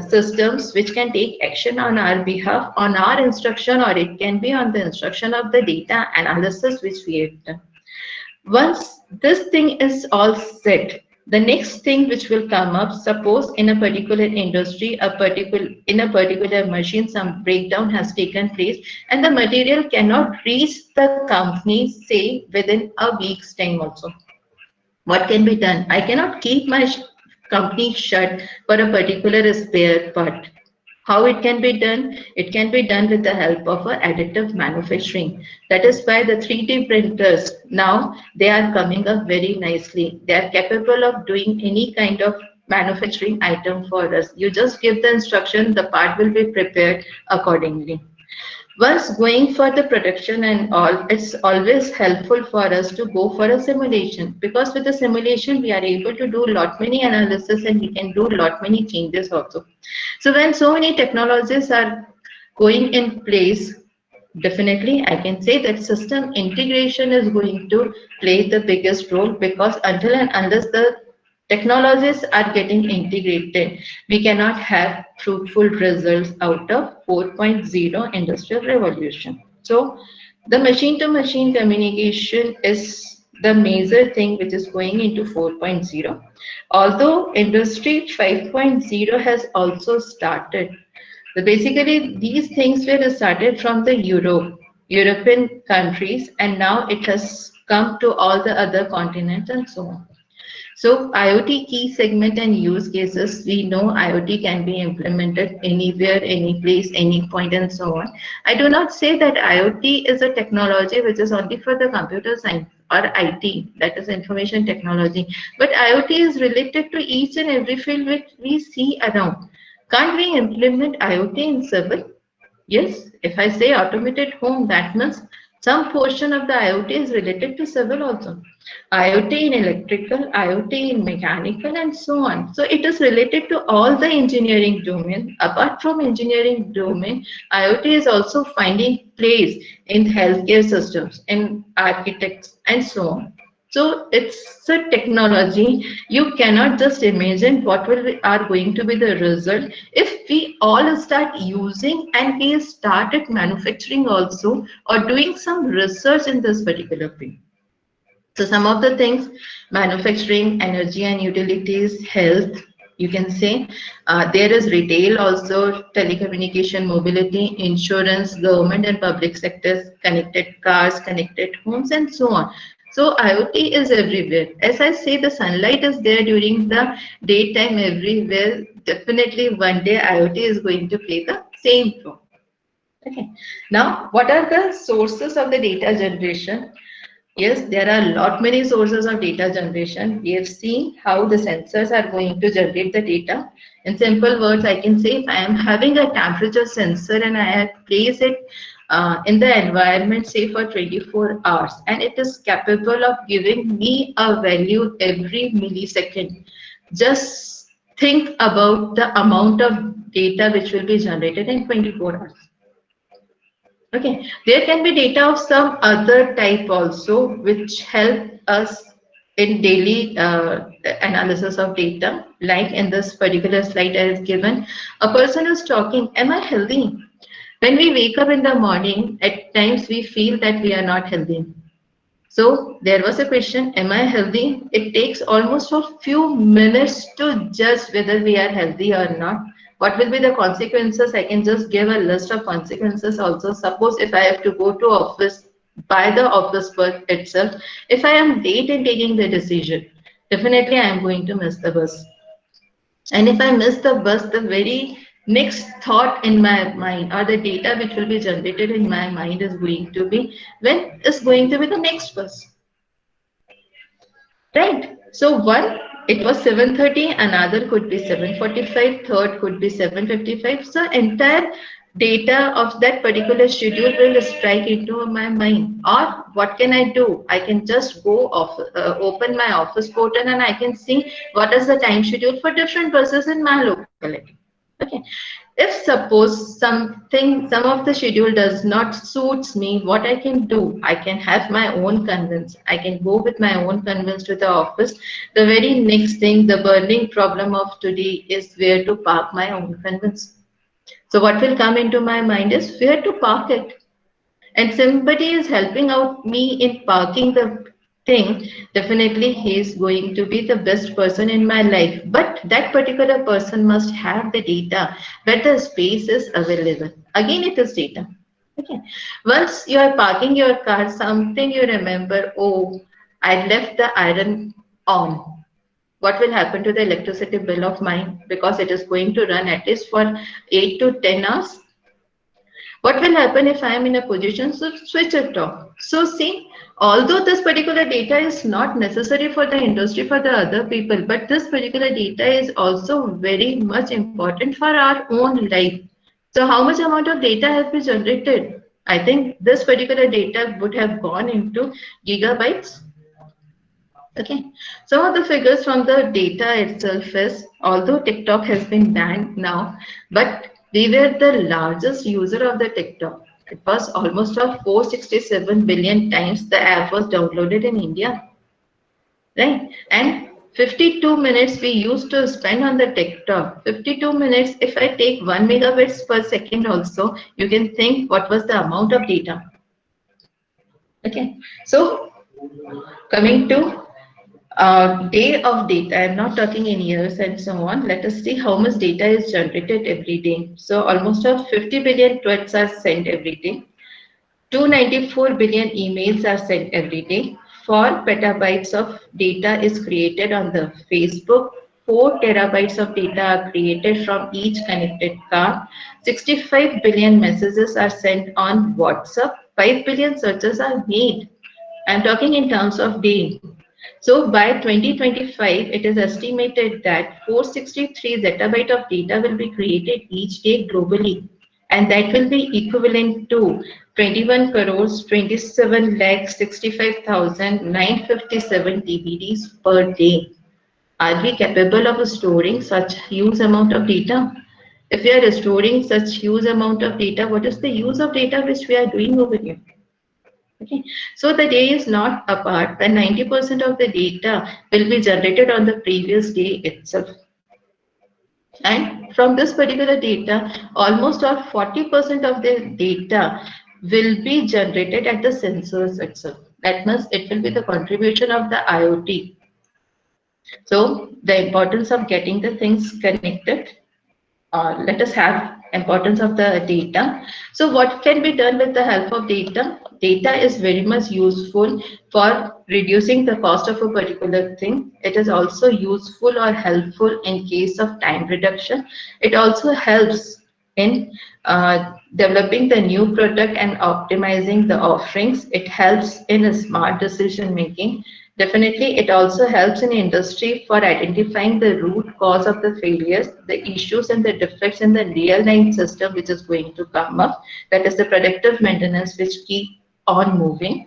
systems which can take action on our behalf, on our instruction, or it can be on the instruction of the data analysis which we have done. Once this thing is all set, the next thing which will come up, suppose in a particular industry, in a particular machine, some breakdown has taken place and the material cannot reach the company, say within a week's time also. What can be done? I cannot keep my company shut for a particular spare part. How it can be done? It can be done with the help of additive manufacturing. That is why the 3D printers now they are coming up very nicely. They are capable of doing any kind of manufacturing item for us. You just give the instruction, the part will be prepared accordingly. Once going for the production and all, it's always helpful for us to go for a simulation because with the simulation we are able to do lot many analysis and we can do lot many changes also. So when so many technologies are going in place, definitely I can say that system integration is going to play the biggest role because until and unless the technologies are getting integrated, we cannot have fruitful results out of 4.0 industrial revolution. So the machine to machine communication is the major thing which is going into 4.0. Although industry 5.0 has also started. So basically these things were started from the European countries and now it has come to all the other continents and so on. So IoT key segment and use cases, we know IoT can be implemented anywhere, any place, any point and so on. I do not say that IoT is a technology which is only for the computer science. or IT, that is information technology. But IoT is related to each and every field which we see around. Can't we implement IoT in civil? Yes, if I say automated home, that means some portion of the IoT is related to civil also. IoT in electrical, IoT in mechanical, and so on. So it is related to all the engineering domain. Apart from engineering domain, IoT is also finding place in healthcare systems, in architects, and so on. So it's a technology. You cannot just imagine what are going to be the result if we all start using and we started manufacturing also or doing some research in this particular field. So some of the things: manufacturing, energy and utilities, health, you can say. There is retail also, telecommunication, mobility, insurance, government and public sectors, connected cars, connected homes, and so on. So IoT is everywhere. As I say, the sunlight is there during the daytime everywhere. Definitely one day IoT is going to play the same role. Okay. Now, what are the sources of the data generation? Yes, there are a lot many sources of data generation. We have seen how the sensors are going to generate the data. In simple words, I can say if I am having a temperature sensor and I have placed it in the environment, say for 24 hours, and it is capable of giving me a value every millisecond. Just think about the amount of data which will be generated in 24 hours. Okay, there can be data of some other type also which help us in daily analysis of data. Like in this particular slide I have given, a person is talking, am I healthy? When we wake up in the morning, at times we feel that we are not healthy. So there was a question, am I healthy? It takes almost a few minutes to judge whether we are healthy or not. What will be the consequences? I can just give a list of consequences also. Suppose if I have to go to office by the office work itself, if I am late in taking the decision, definitely I am going to miss the bus. And if I miss the bus, the very next thought in my mind or the data which will be generated in my mind is going to be when is going to be the next bus. Right. So one, it was 7:30, another could be 7:45, third could be 7:55. So entire data of that particular schedule will strike into my mind. Or what can I do? I can just go off, open my office portal and I can see what is the time schedule for different buses in my locality. Okay. If suppose some of the schedule does not suits me, what I can do, I can have my own conveyance. I can go with my own conveyance to the office. The very next thing, the burning problem of today is where to park my own conveyance. So what will come into my mind is where to park it. And somebody is helping out me in parking the thing, definitely he is going to be the best person in my life. But that particular person must have the data where the space is available. Again, it is data. Okay. Once you are parking your car, something you remember, oh, I left the iron on. What will happen to the electricity bill of mine? Because it is going to run at least for 8 to 10 hours. What will happen if I am in a position to switch it off? So see, although this particular data is not necessary for the industry, for the other people, but this particular data is also very much important for our own life. So how much amount of data has been generated? I think this particular data would have gone into gigabytes. Okay, some of the figures from the data itself is, although TikTok has been banned now, but we were the largest user of the TikTok. It was almost of 467 billion times the app was downloaded in India, right? And 52 minutes we used to spend on the TikTok. 52 minutes, if I take 1 megabits per second also, you can think what was the amount of data. Okay, so coming to day of data, I'm not talking in years and so on. Let us see how much data is generated every day. So almost 50 billion tweets are sent every day. 294 billion emails are sent every day. 4 petabytes of data is created on the Facebook. 4 terabytes of data are created from each connected car. 65 billion messages are sent on WhatsApp. 5 billion searches are made. I'm talking in terms of day. So by 2025, it is estimated that 463 zettabyte of data will be created each day globally, and that will be equivalent to 21 crores 27 lakh 65,957 TBDs per day. Are we capable of storing such huge amount of data? If we are storing such huge amount of data, what is the use of data which we are doing over here? Okay, so the day is not apart, but 90% of the data will be generated on the previous day itself. And from this particular data, almost or 40% of the data will be generated at the sensors itself. That means it will be the contribution of the IoT. So the importance of getting the things connected, let us have importance of the data. So what can be done with the help of data? Data is very much useful for reducing the cost of a particular thing. It is also useful or helpful in case of time reduction. It also helps in developing the new product and optimizing the offerings. It helps in a smart decision making. Definitely, it also helps in industry for identifying the root cause of the failures, the issues and the defects in the real-time system which is going to come up. That is the predictive maintenance which keep on moving.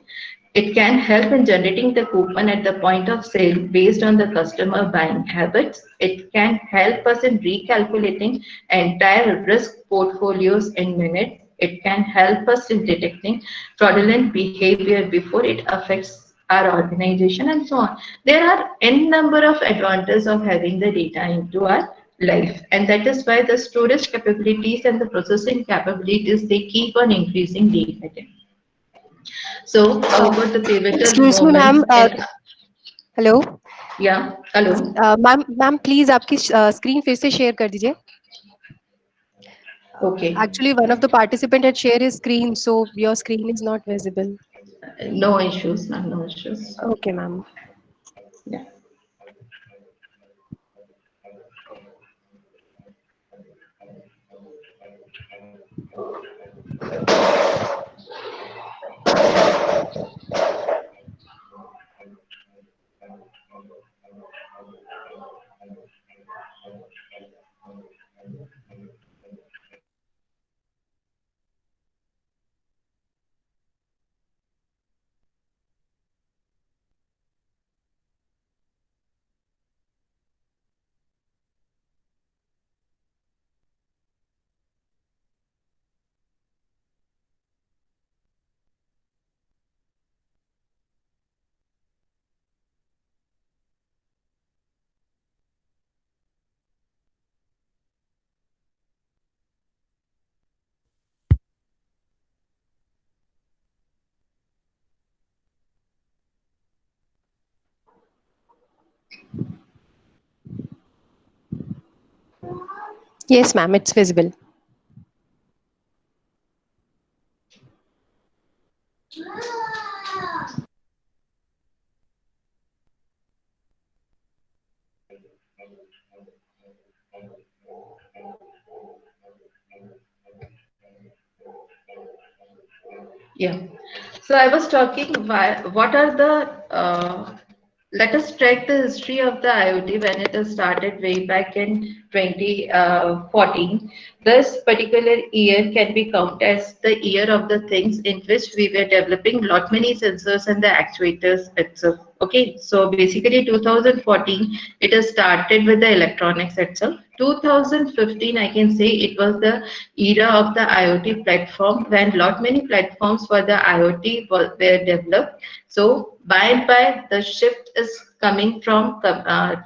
It can help in generating the coupon at the point of sale based on the customer buying habits. It can help us in recalculating entire risk portfolios in minutes. It can help us in detecting fraudulent behavior before it affects our organization and so on. There are n number of advantages of having the data into our life, and that is why the storage capabilities and the processing capabilities, they keep on increasing day by day. So about the pivotal Excuse me, moments ma'am. in, Hello. yeah, hello. Ma'am please आपकी screen फिर से share कर दीजिए. Okay, Actually, one of the participant had shared his screen, so your screen is not visible. no issues, ma'am, no issues. Okay, ma'am. Yeah. Yes, ma'am, it's visible. Yeah. So I was talking why, what are the, let us track the history of the IoT when it has started way back in 2014. This particular year can be counted as the year of the things in which we were developing lot many sensors and the actuators itself. Okay, so basically 2014, it has started with the electronics itself. 2015, I can say it was the era of the IoT platform when lot many platforms for the IoT were developed. So by and by, the shift is coming from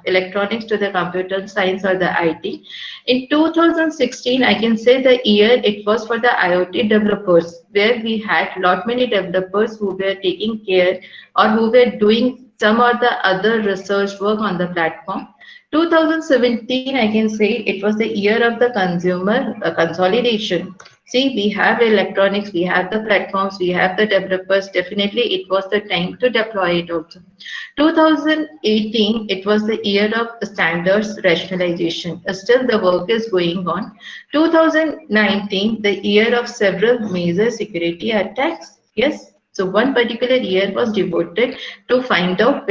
electronics to the computer science or the IT. In 2016, I can say the year it was for the IoT developers, where we had lot many developers who were taking care or who were doing some or the other research work on the platform. 2017, I can say it was the year of the consumer consolidation. See, we have electronics, we have the platforms, we have the developers. Definitely, it was the time to deploy it also. 2018, it was the year of standards rationalization. Still, the work is going on. 2019, the year of several major security attacks. Yes. So one particular year was devoted to find out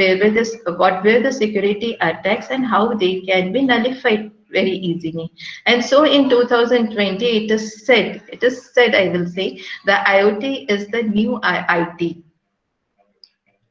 what were the security attacks and how they can be nullified very easily. And so in 2020, it is said, I will say, the IoT is the new IT.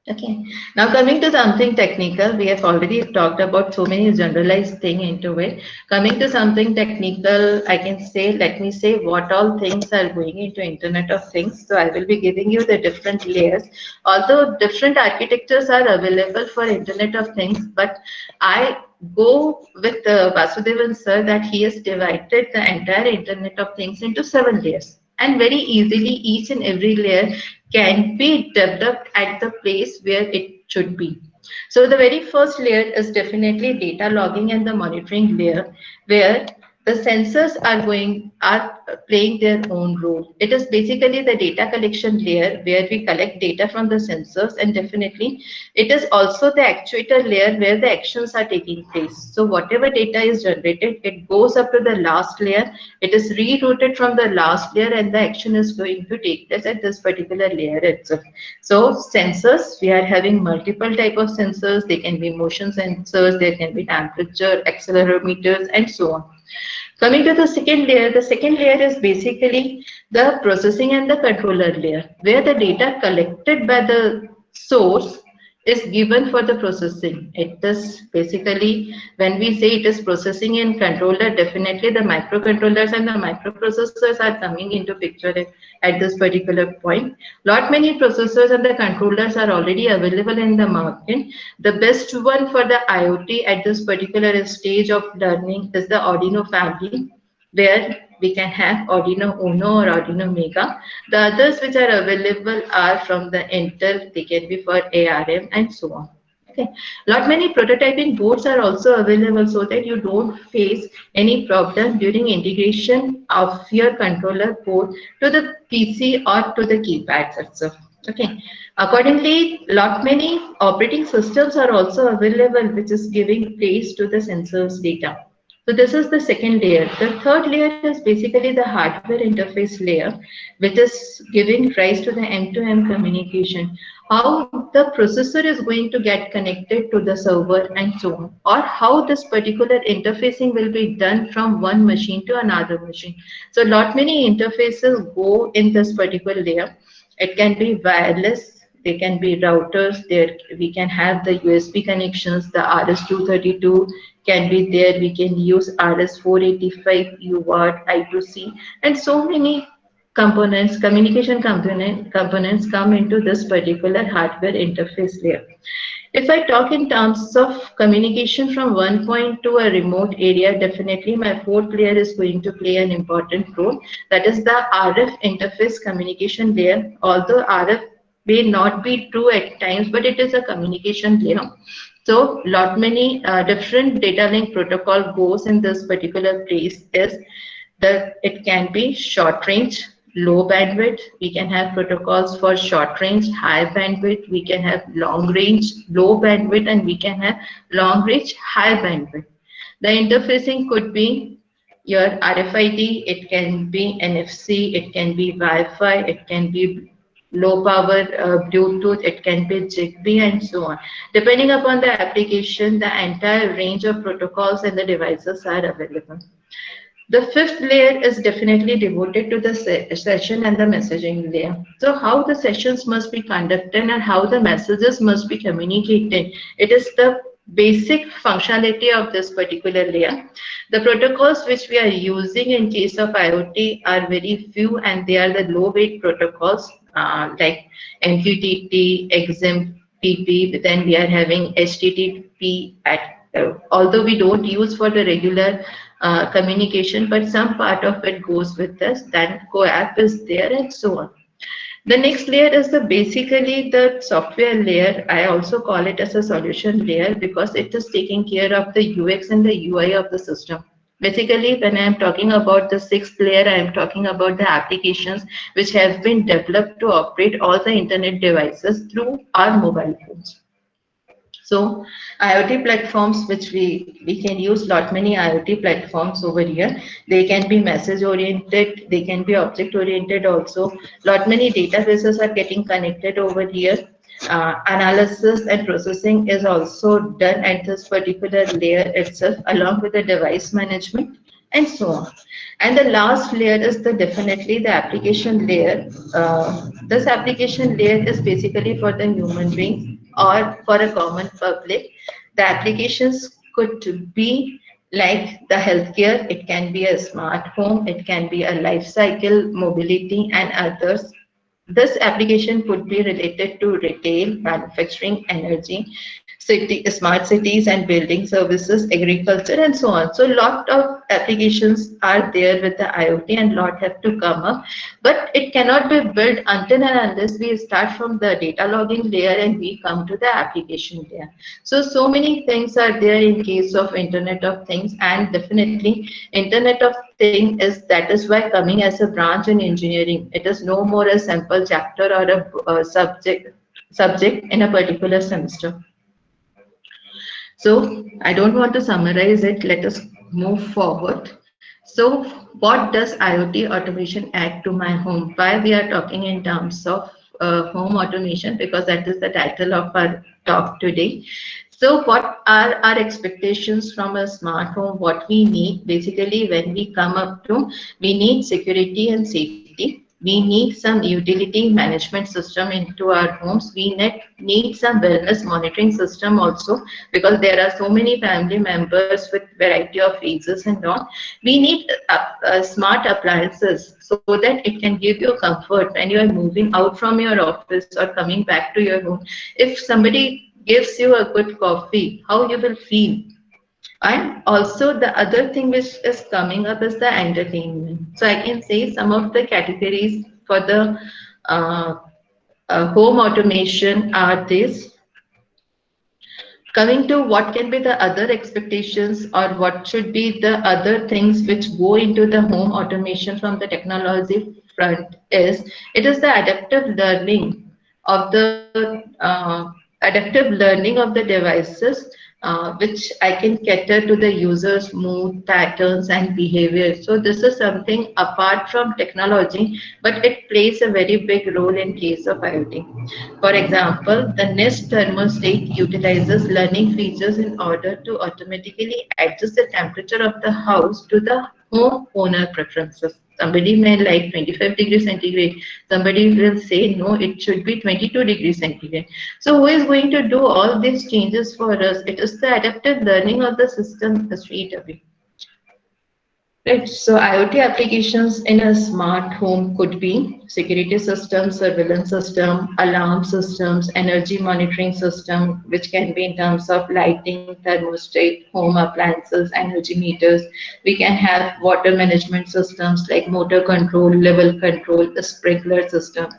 Okay, now coming to something technical, we have already talked about so many generalized thing into it. Coming to something technical, I can say, let me say what all things are going into Internet of Things. So I will be giving you the different layers. Although different architectures are available for Internet of Things, but I go with Vasudevan sir that he has divided the entire Internet of Things into 7 layers. And very easily, each and every layer can be developed at the place where it should be. So the very first layer is definitely data logging and the monitoring layer, where the sensors are playing their own role. It is basically the data collection layer where we collect data from the sensors, and definitely it is also the actuator layer where the actions are taking place. So whatever data is generated, it goes up to the last layer, it is rerouted from the last layer, and the action is going to take place at this particular layer itself. So sensors, we are having multiple type of sensors. They can be motion sensors, there can be temperature, accelerometers, and so on. Coming to the second layer is basically the processing and the controller layer, where the data collected by the source is given for the processing. It is basically, when we say it is processing in controller, definitely the microcontrollers and the microprocessors are coming into picture at this particular point. Lot many processors and the controllers are already available in the market. The best one for the IoT at this particular stage of learning is the Arduino family, where we can have Arduino Uno or Arduino Mega. The others which are available are from the Intel, they can be for ARM and so on. Okay. Lot many prototyping boards are also available so that you don't face any problem during integration of your controller board to the PC or to the keypads itself. Okay. Accordingly, lot many operating systems are also available which is giving place to the sensors data. So this is the second layer. The third layer is basically the hardware interface layer, which is giving rise to the end-to-end communication. How the processor is going to get connected to the server and so on, or how this particular interfacing will be done from one machine to another machine. So lot many interfaces go in this particular layer. It can be wireless, they can be routers, there we can have the USB connections, the RS-232 can be there, we can use RS-485 UART, I2C, and so many components, components come into this particular hardware interface layer. If I talk in terms of communication from one point to a remote area, definitely my fourth layer is going to play an important role. That is the RF interface communication layer. Although RF may not be true at times, but it is a communication layer. So lot many different data link protocol goes in this particular place is that it can be short range, low bandwidth. We can have protocols for short range, high bandwidth. We can have long range, low bandwidth, and we can have long range, high bandwidth. The interfacing could be your RFID, it can be NFC, it can be Wi-Fi, it can be low power Bluetooth, it can be Zigbee, and so on. Depending upon the application, the entire range of protocols and the devices are available. The fifth layer is definitely devoted to the session and the messaging layer. So how the sessions must be conducted and how the messages must be communicated. It is the basic functionality of this particular layer. The protocols which we are using in case of IoT are very few, and they are the low weight protocols like MQTT, XMPP, then we are having HTTP although we don't use for the regular communication, but some part of it goes with us. Then CoAP is there and so on. The next layer is basically the software layer. I also call it as a solution layer because it is taking care of the UX and the UI of the system. Basically, when I am talking about the sixth layer, I am talking about the applications which have been developed to operate all the internet devices through our mobile phones. So IoT platforms, which we can use lot many IoT platforms over here. They can be message oriented, they can be object oriented also. Lot many databases are getting connected over here. Analysis and processing is also done at this particular layer itself, along with the device management and so on. And the last layer is the definitely the application layer. This application layer is basically for the human beings or for a common public. The applications could be like the healthcare, it can be a smart home, it can be a life cycle, mobility, and others. This application could be related to retail, manufacturing, energy, smart cities and building services, agriculture, and so on. So a lot of applications are there with the IoT and lot have to come up, but it cannot be built until and unless we start from the data logging layer and we come to the application layer. So many things are there in case of Internet of Things, and definitely Internet of Thing that is why coming as a branch in engineering. It is no more a simple chapter or a subject in a particular semester. So I don't want to summarize it. Let us move forward. So what does IoT automation add to my home? Why we are talking in terms of home automation? Because that is the title of our talk today. So what are our expectations from a smart home? What we need basically when we come up to, we need security and safety. We need some utility management system into our homes. We need some wellness monitoring system also, because there are so many family members with variety of ages and all. We need smart appliances so that it can give you comfort when you are moving out from your office or coming back to your home. If somebody gives you a good coffee, how you will feel. And also the other thing which is coming up is the entertainment. So I can say some of the categories for the uh, home automation are this. Coming to what can be the other expectations or what should be the other things which go into the home automation from the technology front is, it is the adaptive learning of the devices, which I can cater to the user's mood, patterns, and behavior. So this is something apart from technology, but it plays a very big role in case of IoT. For example, the Nest thermostat utilizes learning features in order to automatically adjust the temperature of the house to the homeowner preferences. Somebody may like 25 degrees centigrade. Somebody will say, no, it should be 22 degrees centigrade. So who is going to do all these changes for us? It is the adaptive learning of the system straight away. Right. So IoT applications in a smart home could be security systems, surveillance system, alarm systems, energy monitoring system, which can be in terms of lighting, thermostat, home appliances, energy meters. We can have water management systems like motor control, level control, the sprinkler system,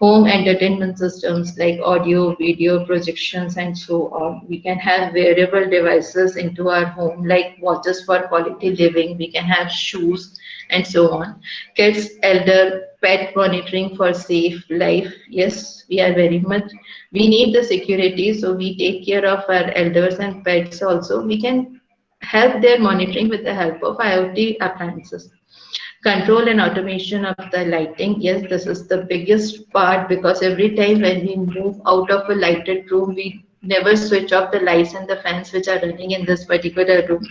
home entertainment systems like audio, video, projections, and so on. We can have wearable devices into our home like watches for quality living. We can have shoes and so on. Kids, elder, pet monitoring for safe life. Yes, we are very much. We need the security, so we take care of our elders and pets also. We can help their monitoring with the help of IoT appliances. Control and automation of the lighting. Yes, this is the biggest part, because every time when we move out of a lighted room, we never switch off the lights and the fans which are running in this particular room.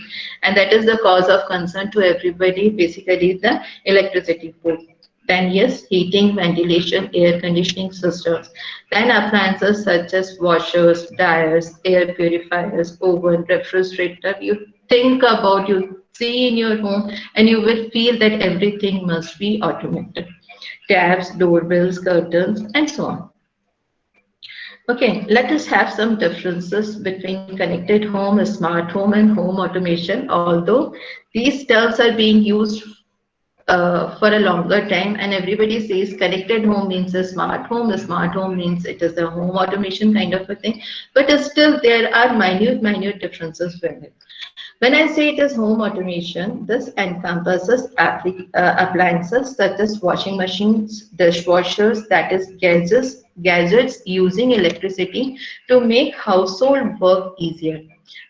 And that is the cause of concern to everybody, basically the electricity board. Then yes, heating, ventilation, air conditioning systems. Then appliances such as washers, dryers, air purifiers, oven, refrigerator. You think about, you see in your home, and you will feel that everything must be automated. Taps, doorbells, curtains, and so on. Okay, let us have some differences between connected home, smart home, and home automation. Although these terms are being used for a longer time, and everybody says connected home means a smart home means it is a home automation kind of a thing, but still there are minute differences with it. When I say it is home automation, this encompasses appliances such as washing machines, dishwashers, that is gadgets gadgets using electricity to make household work easier.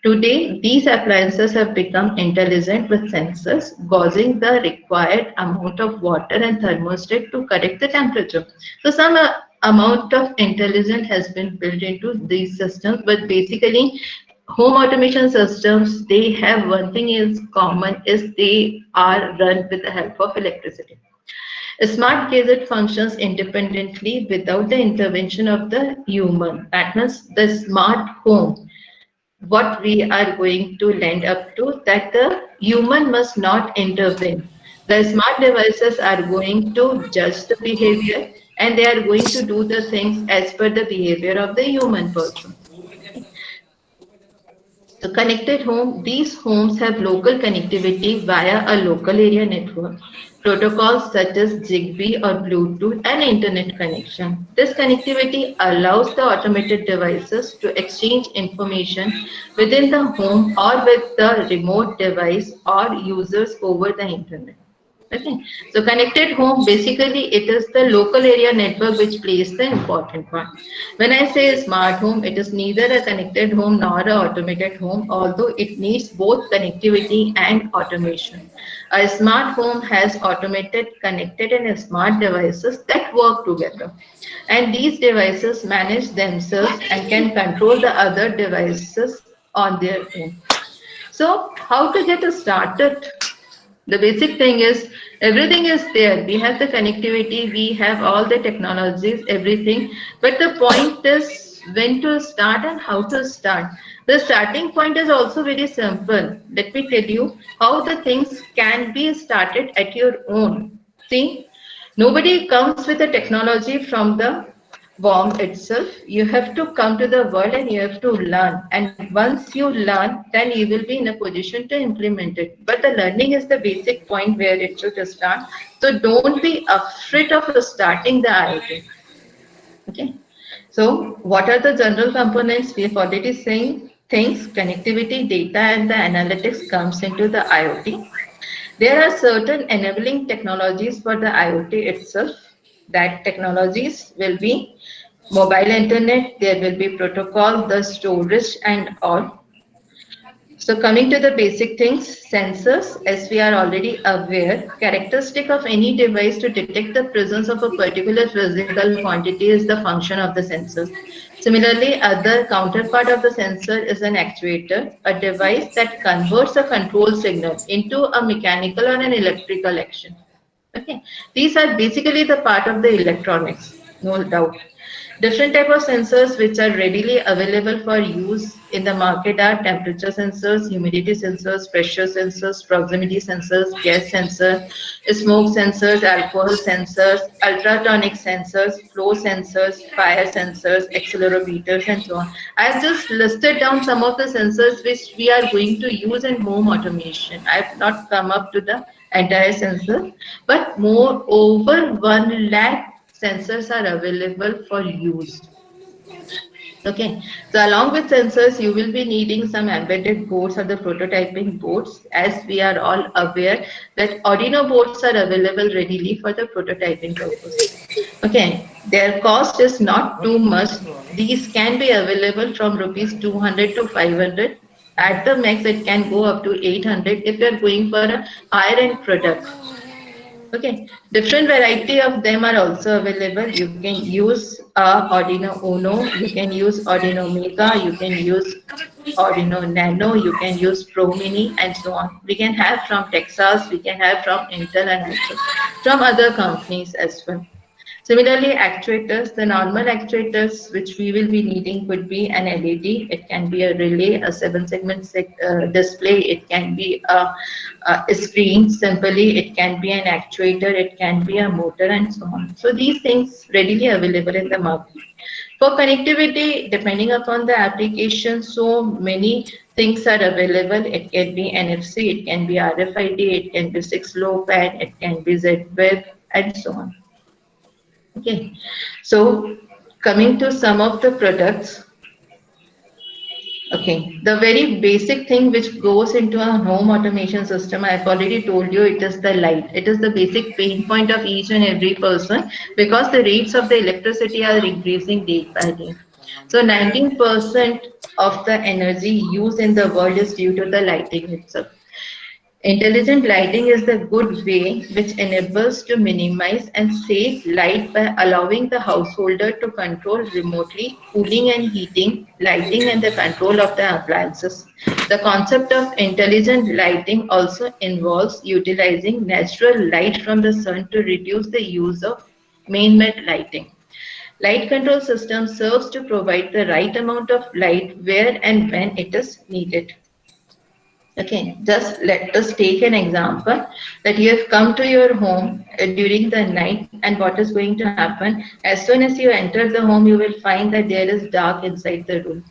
Today, these appliances have become intelligent with sensors, causing the required amount of water and thermostat to correct the temperature. So, some amount of intelligence has been built into these systems, but basically, home automation systems, they have one thing is common is they are run with the help of electricity. A smart gadget functions independently without the intervention of the human. That means the smart home, what we are going to land up to, that the human must not intervene. The smart devices are going to judge the behavior and they are going to do the things as per the behavior of the human person. So connected home, these homes have local connectivity via a local area network. Protocols such as Zigbee or Bluetooth and internet connection. This connectivity allows the automated devices to exchange information within the home or with the remote device or users over the internet. Okay, so connected home, basically it is the local area network which plays the important part. When I say smart home, it is neither a connected home nor a automated home, although it needs both connectivity and automation. A smart home has automated, connected and smart devices that work together. And these devices manage themselves and can control the other devices on their own. So how to get started? The basic thing is everything is there. We have the connectivity, we have all the technologies, everything. But the point is when to start and how to start. The starting point is also very simple. Let me tell you how the things can be started at your own. See, nobody comes with the technology from the womb itself. You have to come to the world and you have to learn. And once you learn, then you will be in a position to implement it. But the learning is the basic point where it should start. So don't be afraid of starting the IoT. Okay. So what are the general components? We have already seen things, connectivity, data, and the analytics comes into the IoT. There are certain enabling technologies for the IoT itself. That technologies will be mobile internet, there will be protocol, the storage and all. So coming to the basic things, sensors, as we are already aware, characteristic of any device to detect the presence of a particular physical quantity is the function of the sensors. Similarly, other counterpart of the sensor is an actuator, a device that converts a control signal into a mechanical or an electrical action. Okay, these are basically the part of the electronics, no doubt. Different type of sensors which are readily available for use in the market are temperature sensors, humidity sensors, pressure sensors, proximity sensors, gas sensors, smoke sensors, alcohol sensors, ultrasonic sensors, flow sensors, fire sensors, accelerometers, and so on. I have just listed down some of the sensors which we are going to use in home automation. I have not come up to the entire sensor, but more over 1 lakh sensors are available for use. Okay, so along with sensors, you will be needing some embedded boards or the prototyping boards. As we are all aware that Arduino boards are available readily for the prototyping purpose. Okay, their cost is not too much. These can be available from rupees 200 to 500. At the max, it can go up to 800 if you are going for a higher end product. Okay, different variety of them are also available. You can use Arduino Uno, you can use Arduino Mega, you can use Arduino Nano, you can use Pro Mini, and so on. We can have from Texas, we can have from Intel, and also from other companies as well. Similarly, actuators, the normal actuators which we will be needing could be an LED, it can be a relay, a 7-segment display, it can be a screen simply, it can be an actuator, it can be a motor and so on. So these things readily available in the market. For connectivity, depending upon the application, so many things are available. It can be NFC, it can be RFID, it can be 6LoWPAN, it can be Z-Web and so on. Okay, so coming to some of the products, Okay, the very basic thing which goes into a home automation system, I've already told you, it is the light. It is the basic pain point of each and every person because the rates of the electricity are increasing day by day. So 19% of the energy used in the world is due to the lighting itself. Intelligent lighting is the good way which enables to minimize and save light by allowing the householder to control remotely cooling and heating, lighting and the control of the appliances. The concept of intelligent lighting also involves utilizing natural light from the sun to reduce the use of man-made lighting. Light control system serves to provide the right amount of light where and when it is needed. Okay, just let us take an example that you have come to your home during the night, and what is going to happen? As soon as you enter the home, you will find that there is dark inside the room.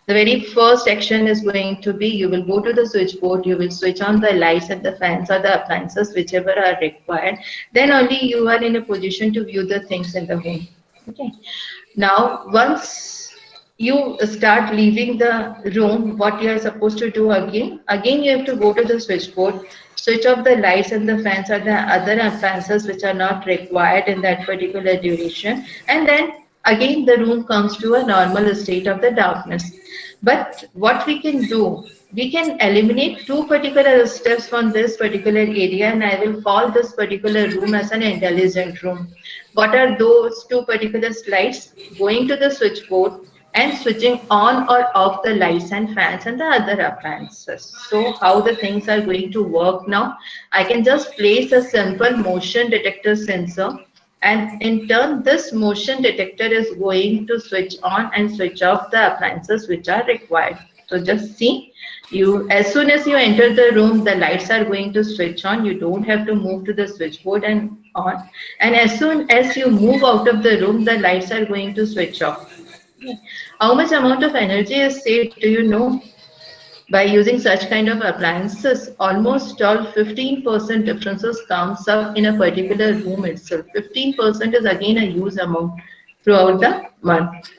The very first action is going to be you will go to the switchboard, you will switch on the lights and the fans or the appliances, whichever are required. Then only you are in a position to view the things in the home. Okay. Now, once you start leaving the room, what you are supposed to do again you have to go to the switchboard, switch off the lights and the fans or the other appliances which are not required in that particular duration, and then again the room comes to a normal state of the darkness. But what we can do, we can eliminate two particular steps from this particular area, and I will call this particular room as an intelligent room. What are those two particular slides? Going to the switchboard and switching on or off the lights and fans and the other appliances. So how the things are going to work now? I can just place a simple motion detector sensor, and in turn this motion detector is going to switch on and switch off the appliances which are required. So just see, you as soon as you enter the room, the lights are going to switch on. You don't have to move to the switchboard and on. And as soon as you move out of the room, the lights are going to switch off. How much amount of energy is saved, do you know? By using such kind of appliances, almost all 15% differences comes up in a particular room itself. 15% is again a huge amount throughout the month.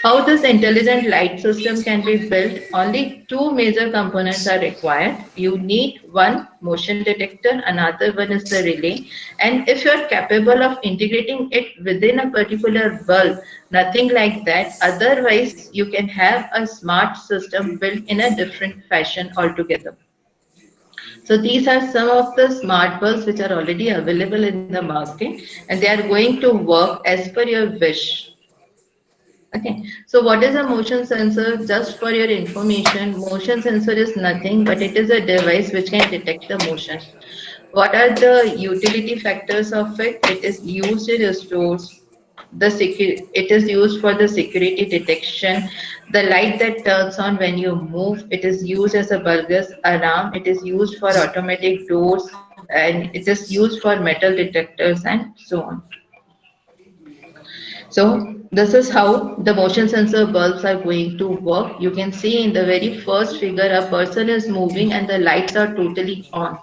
How this intelligent light system can be built? Only two major components are required. You need one motion detector, another one is the relay. And if you are capable of integrating it within a particular bulb, nothing like that. Otherwise, you can have a smart system built in a different fashion altogether. So these are some of the smart bulbs which are already available in the market, and they are going to work as per your wish. Okay, so what is a motion sensor? Just for your information, motion sensor is nothing but it is a device which can detect the motion. What are the utility factors of it? It is used in stores. It is used for the security detection. The light that turns on when you move, it is used as a burglar's alarm. It is used for automatic doors, and it is used for metal detectors and so on. So this is how the motion sensor bulbs are going to work. You can see in the very first figure, a person is moving and the lights are totally on.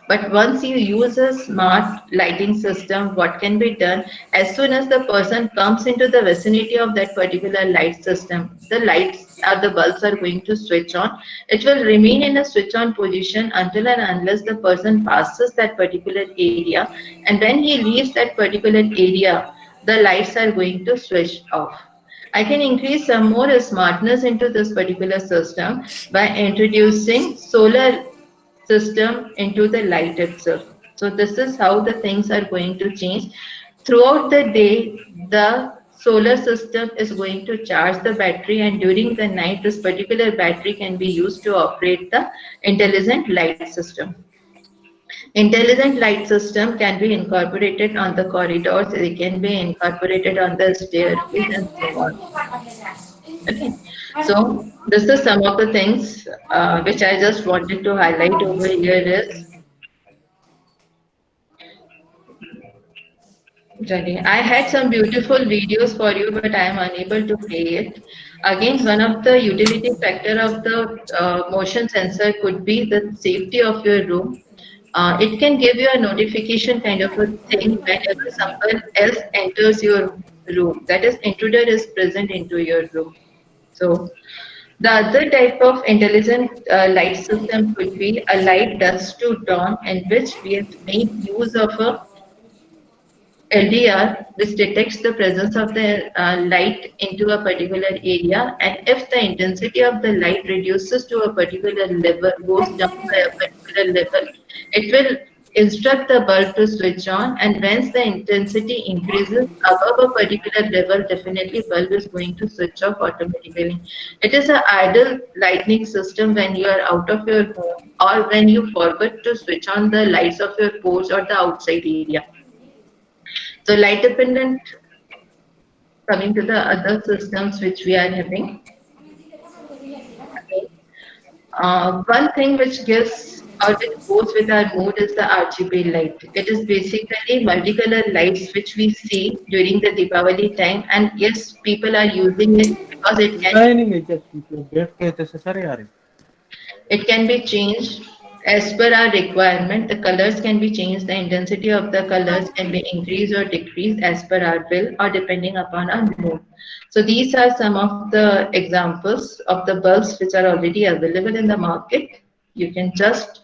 But once you use a smart lighting system, what can be done? As soon as the person comes into the vicinity of that particular light system, the lights or the bulbs are going to switch on. It will remain in a switch on position until and unless the person passes that particular area. And when he leaves that particular area, the lights are going to switch off. I can increase some more smartness into this particular system by introducing solar system into the light itself. So this is how the things are going to change. Throughout the day, the solar system is going to charge the battery, and during the night, this particular battery can be used to operate the intelligent light system. Intelligent light system can be incorporated on the corridors, they can be incorporated on the stairways and so on. Okay, so this is some of the things which I just wanted to highlight over here is, Jolly. I had some beautiful videos for you, but I am unable to play it. Again, one of the utility factor of the motion sensor could be the safety of your room. It can give you a notification kind of a thing whenever someone else enters your room. That is, intruder is present into your room. So The other type of intelligent light system could be a light dusk to dawn, in which we have made use of a LDR, which detects the presence of the light into a particular area, and if the intensity of the light reduces to a particular level, goes down by a particular level, it will instruct the bulb to switch on, and once the intensity increases above a particular level, definitely bulb is going to switch off automatically. It is an idle lighting system when you are out of your home or when you forget to switch on the lights of your porch or the outside area. So light dependent, coming to the other systems which we are having. Okay. One thing which gives or which goes with our mood is the RGB light. It is basically multicolor lights which we see during the Diwali time, and yes, people are using it because Dining is just people get necessary. it can be changed as per our requirement. The colors can be changed. The intensity of the colors can be increased or decreased as per our will or depending upon our mood. So these are some of the examples of the bulbs which are already available in the market. You can just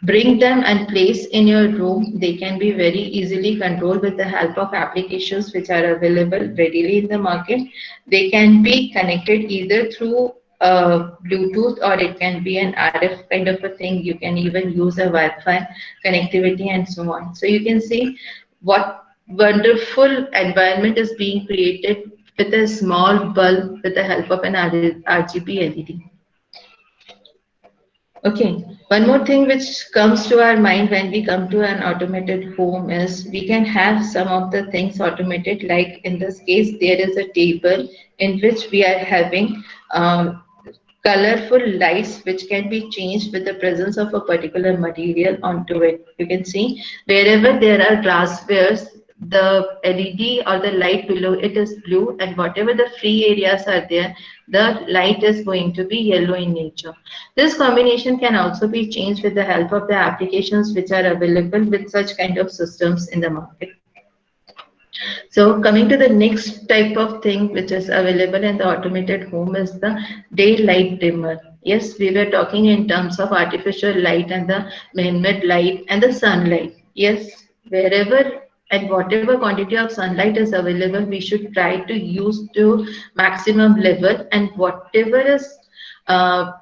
bring them and place in your room. They can be very easily controlled with the help of applications which are available readily in the market. They can be connected either through Bluetooth, or it can be an RF kind of a thing. You can even use a Wi-Fi connectivity and so on. So you can see what wonderful environment is being created with a small bulb with the help of an RGB LED. Okay, one more thing which comes to our mind when we come to an automated home is we can have some of the things automated, like in this case, there is a table in which we are having colorful lights which can be changed with the presence of a particular material onto it. You can see wherever there are glasswares, the LED or the light below it is blue, and whatever the free areas are there, the light is going to be yellow in nature. This combination can also be changed with the help of the applications which are available with such kind of systems in the market. So coming to the next type of thing which is available in the automated home is the daylight dimmer. Yes, we were talking in terms of artificial light and the man-made light and the sunlight. Yes, wherever and whatever quantity of sunlight is available, we should try to use to maximum level, and whatever is uh,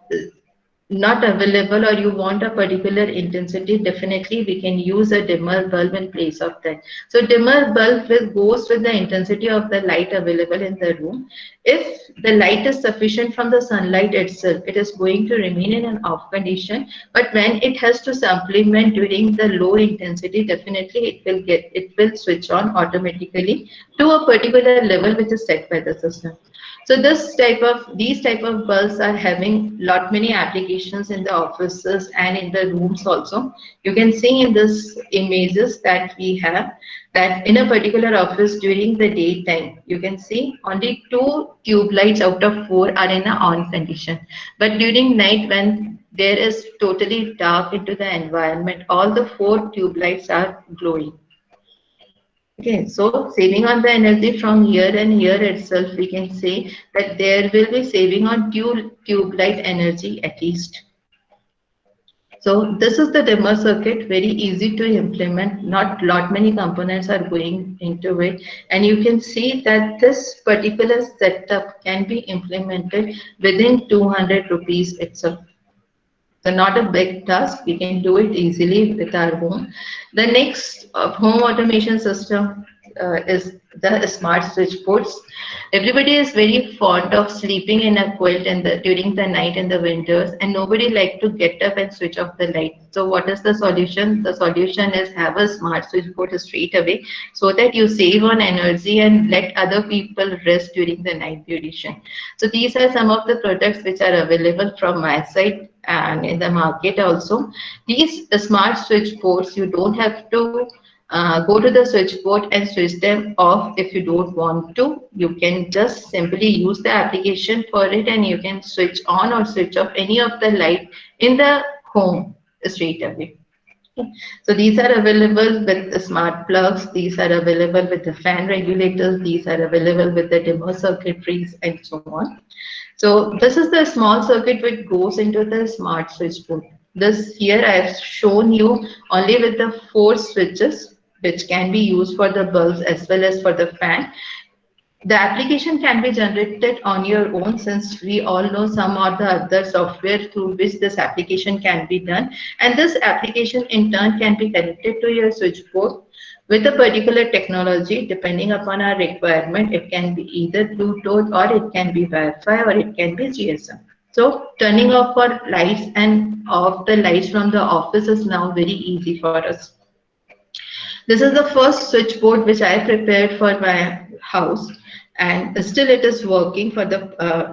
not available or you want a particular intensity, definitely we can use a dimmer bulb in place of that. So dimmer bulb goes with the intensity of the light available in the room. If the light is sufficient from the sunlight itself, it is going to remain in an off condition. But when it has to supplement during the low intensity, definitely it will switch on automatically to a particular level which is set by the system. So these type of bulbs are having lot many applications in the offices and in the rooms also. You can see in this images that we have that in a particular office during the daytime, you can see only 2 tube lights out of 4 are in a on condition. But during night, when there is totally dark into the environment, all the 4 tube lights are glowing. Okay, so saving on the energy from here and here itself, we can say that there will be saving on tube light energy at least. So this is the dimmer circuit, very easy to implement. Not lot many components are going into it, and you can see that this particular setup can be implemented within 200 rupees itself. So not a big task. We can do it easily with our home. The next home automation system is the smart switchboards. Everybody is very fond of sleeping in a quilt during the night in the winters, and nobody like to get up and switch off the light. So what is the solution? The solution is have a smart switchboard straight away so that you save on energy and let other people rest during the night duration. So these are some of the products which are available from my side and in the market also. These smart switchboards, you don't have to go to the switchboard and switch them off if you don't want to. You can just simply use the application for it, and you can switch on or switch off any of the light in the home straight away. So these are available with the smart plugs, these are available with the fan regulators, these are available with the dimmer circuitries and so on. So this is the small circuit which goes into the smart switchboard. This here I have shown you only with the 4 switches which can be used for the bulbs as well as for the fan. The application can be generated on your own, since we all know some or the other software through which this application can be done, and this application in turn can be connected to your switchboard with a particular technology depending upon our requirement. It can be either Bluetooth, or it can be Wi-Fi, or it can be GSM. So turning off our lights and off the lights from the office is now very easy for us. This is the first switchboard which I prepared for my house, and still it is working for the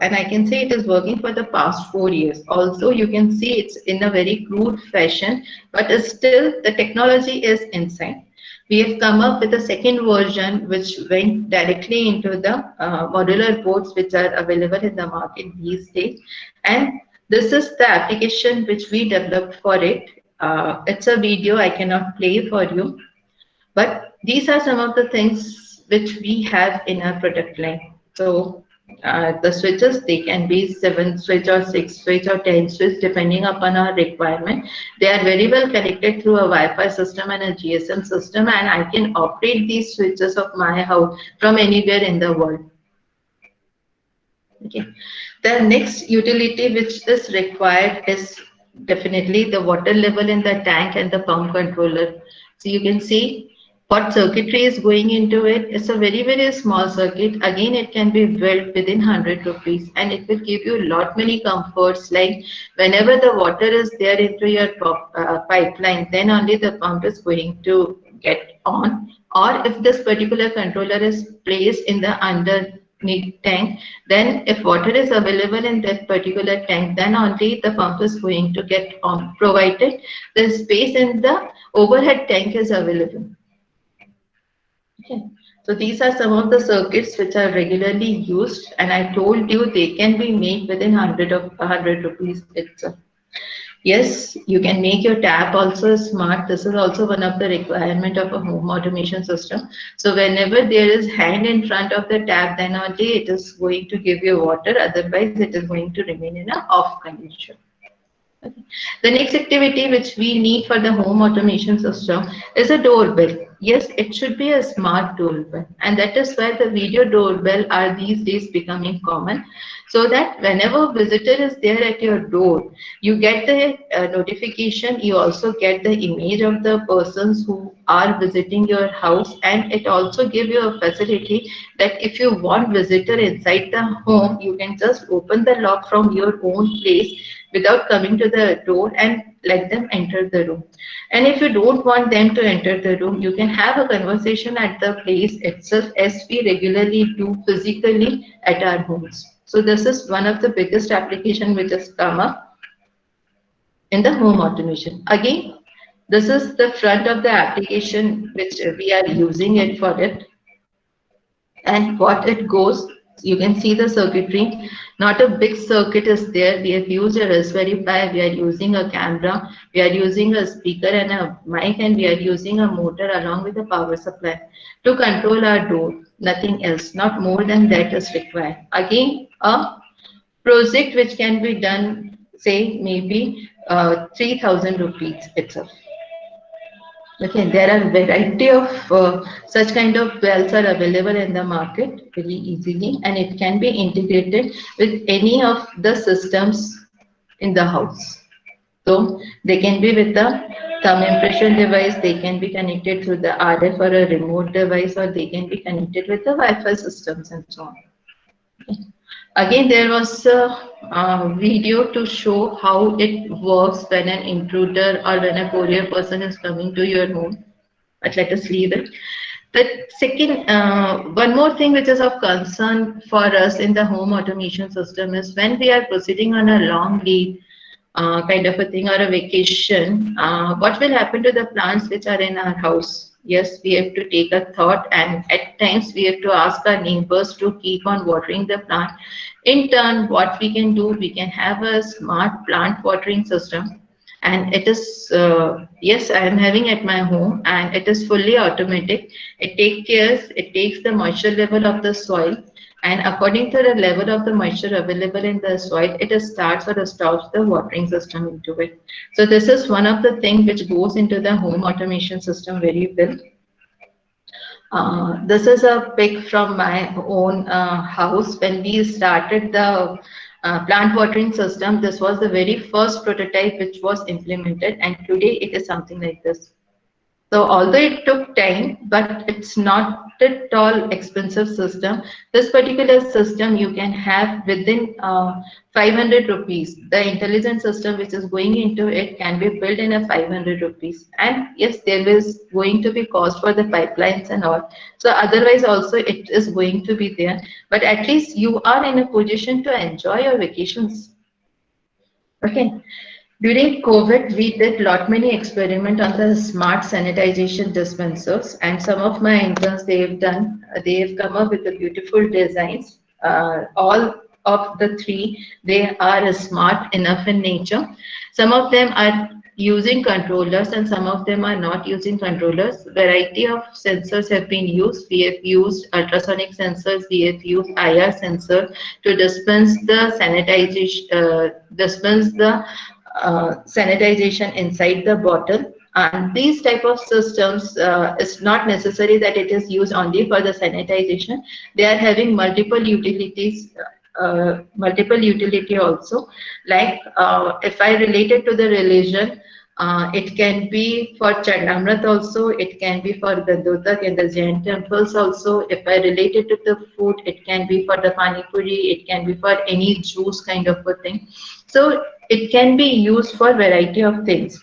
and I can say it is working for the past 4 years. Also, you can see it's in a very crude fashion, but still the technology is inside. We have come up with a second version which went directly into the modular boards which are available in the market these days, and this is the application which we developed for it. It's a video I cannot play for you, but these are some of the things which we have in our product line. So the switches, they can be 7 switch or 6 switch or 10 switch depending upon our requirement. They are very well connected through a Wi-Fi system and a GSM system, and I can operate these switches of my house from anywhere in the world. Okay. The next utility which is required is definitely the water level in the tank and the pump controller. So you can see what circuitry is going into it. It's a very small circuit. Again, it can be built within 100 rupees, and it will give you lot many comforts, like whenever the water is there into your pipeline, then only the pump is going to get on. Or if this particular controller is placed in the underneath tank, then if water is available in that particular tank, then only the pump is going to get on, provided the space in the overhead tank is available. Okay. So these are some of the circuits which are regularly used, and I told you they can be made within 100 rupees itself. Yes, you can make your tap also smart. This is also one of the requirement of a home automation system. So whenever there is hand in front of the tap, then only it is going to give you water. Otherwise, it is going to remain in an off condition. Okay. The next activity which we need for the home automation system is a doorbell. Yes, it should be a smart doorbell, and that is why the video doorbell are these days becoming common, so that whenever visitor is there at your door, you get the notification. You also get the image of the persons who are visiting your house, and it also gives you a facility that if you want visitor inside the home, you can just open the lock from your own place without coming to the door and let them enter the room. And if you don't want them to enter the room, you can have a conversation at the place itself, as we regularly do physically at our homes. So this is one of the biggest application which has come up in the home automation. Again, this is the front of the application which we are using it for it, and what it goes. You can see the circuitry. Not a big circuit is there. We have used a Raspberry Pi. We are using a camera. We are using a speaker and a mic, and we are using a motor along with a power supply to control our door. Nothing else. Not more than that is required. Again, a project which can be done, say maybe 3,000 rupees itself. Okay, there are variety of such kind of bells are available in the market very easily, and it can be integrated with any of the systems in the house. So they can be with the thumb impression device, they can be connected through the RF or a remote device, or they can be connected with the Wi-Fi systems and so on. Okay. Again, there was a video to show how it works when an intruder or when a courier person is coming to your home. But let us leave it. The second, one more thing which is of concern for us in the home automation system is when we are proceeding on a long leave kind of a thing or a vacation, what will happen to the plants which are in our house? Yes, we have to take a thought, and at times we have to ask our neighbors to keep on watering the plant. In turn, what we can do, we can have a smart plant watering system, and it is yes, I am having at my home, and it is fully automatic. It takes the moisture level of the soil, And according to the level of the moisture available in the soil, it starts or stops the watering system into it. So this is one of the things which goes into the home automation system very well. This is a pic from my own house. When we started the plant watering system, this was the very first prototype which was implemented, and today it is something like this. So although it took time, but it's not at all expensive system. This particular system you can have within 500 rupees. The intelligent system which is going into it can be built in a 500 rupees. And yes, there is going to be cost for the pipelines and all. So otherwise also it is going to be there. But at least you are in a position to enjoy your vacations. Okay. During COVID, we did lot many experiment on the smart sanitization dispensers, and some of my interns they've come up with the beautiful designs. All of the three, they are smart enough in nature. Some of them are using controllers and some of them are not using controllers. Variety of sensors have been used. We have used ultrasonic sensors, we have used IR sensor to dispense the sanitization, sanitization inside the bottle. And these type of systems, it's not necessary that it is used only for the sanitization. They are having multiple utilities, multiple utility also. Like if I relate it to the religion, it can be for Chandamrit also, it can be for the Dodak and the Jain temples also. If I relate it to the food, it can be for the Pani Puri, it can be for any juice kind of a thing. So it can be used for variety of things.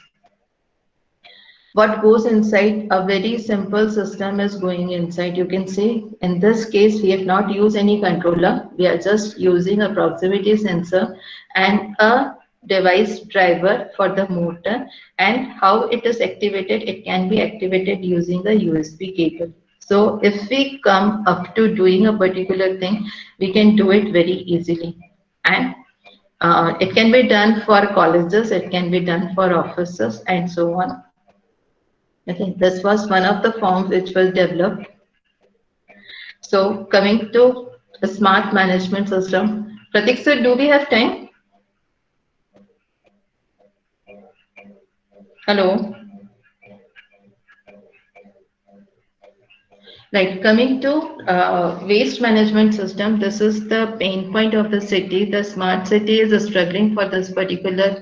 What goes inside a very simple system is going inside. You can see in this case we have not used any controller. We are just using a proximity sensor and a device driver for the motor, and how it is activated, it can be activated using the USB cable. So if we come up to doing a particular thing, we can do it very easily. And it can be done for colleges, it can be done for offices and so on. I think this was one of the forms which was developed. So coming to a smart management system. Pratik sir, do we have time? Hello. Right, coming to waste management system, this is the pain point of the city. The smart city is struggling for this particular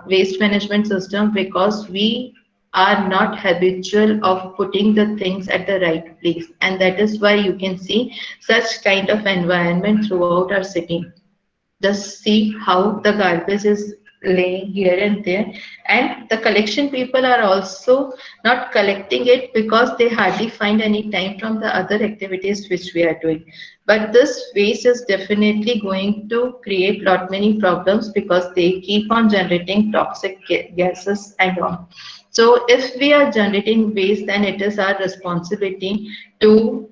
waste management system because we are not habitual of putting the things at the right place, and that is why you can see such kind of environment throughout our city. Just see how the garbage is laying here and there, and the collection people are also not collecting it because they hardly find any time from the other activities which we are doing. But this waste is definitely going to create lot many problems because they keep on generating toxic gases and all. So if we are generating waste, then it is our responsibility to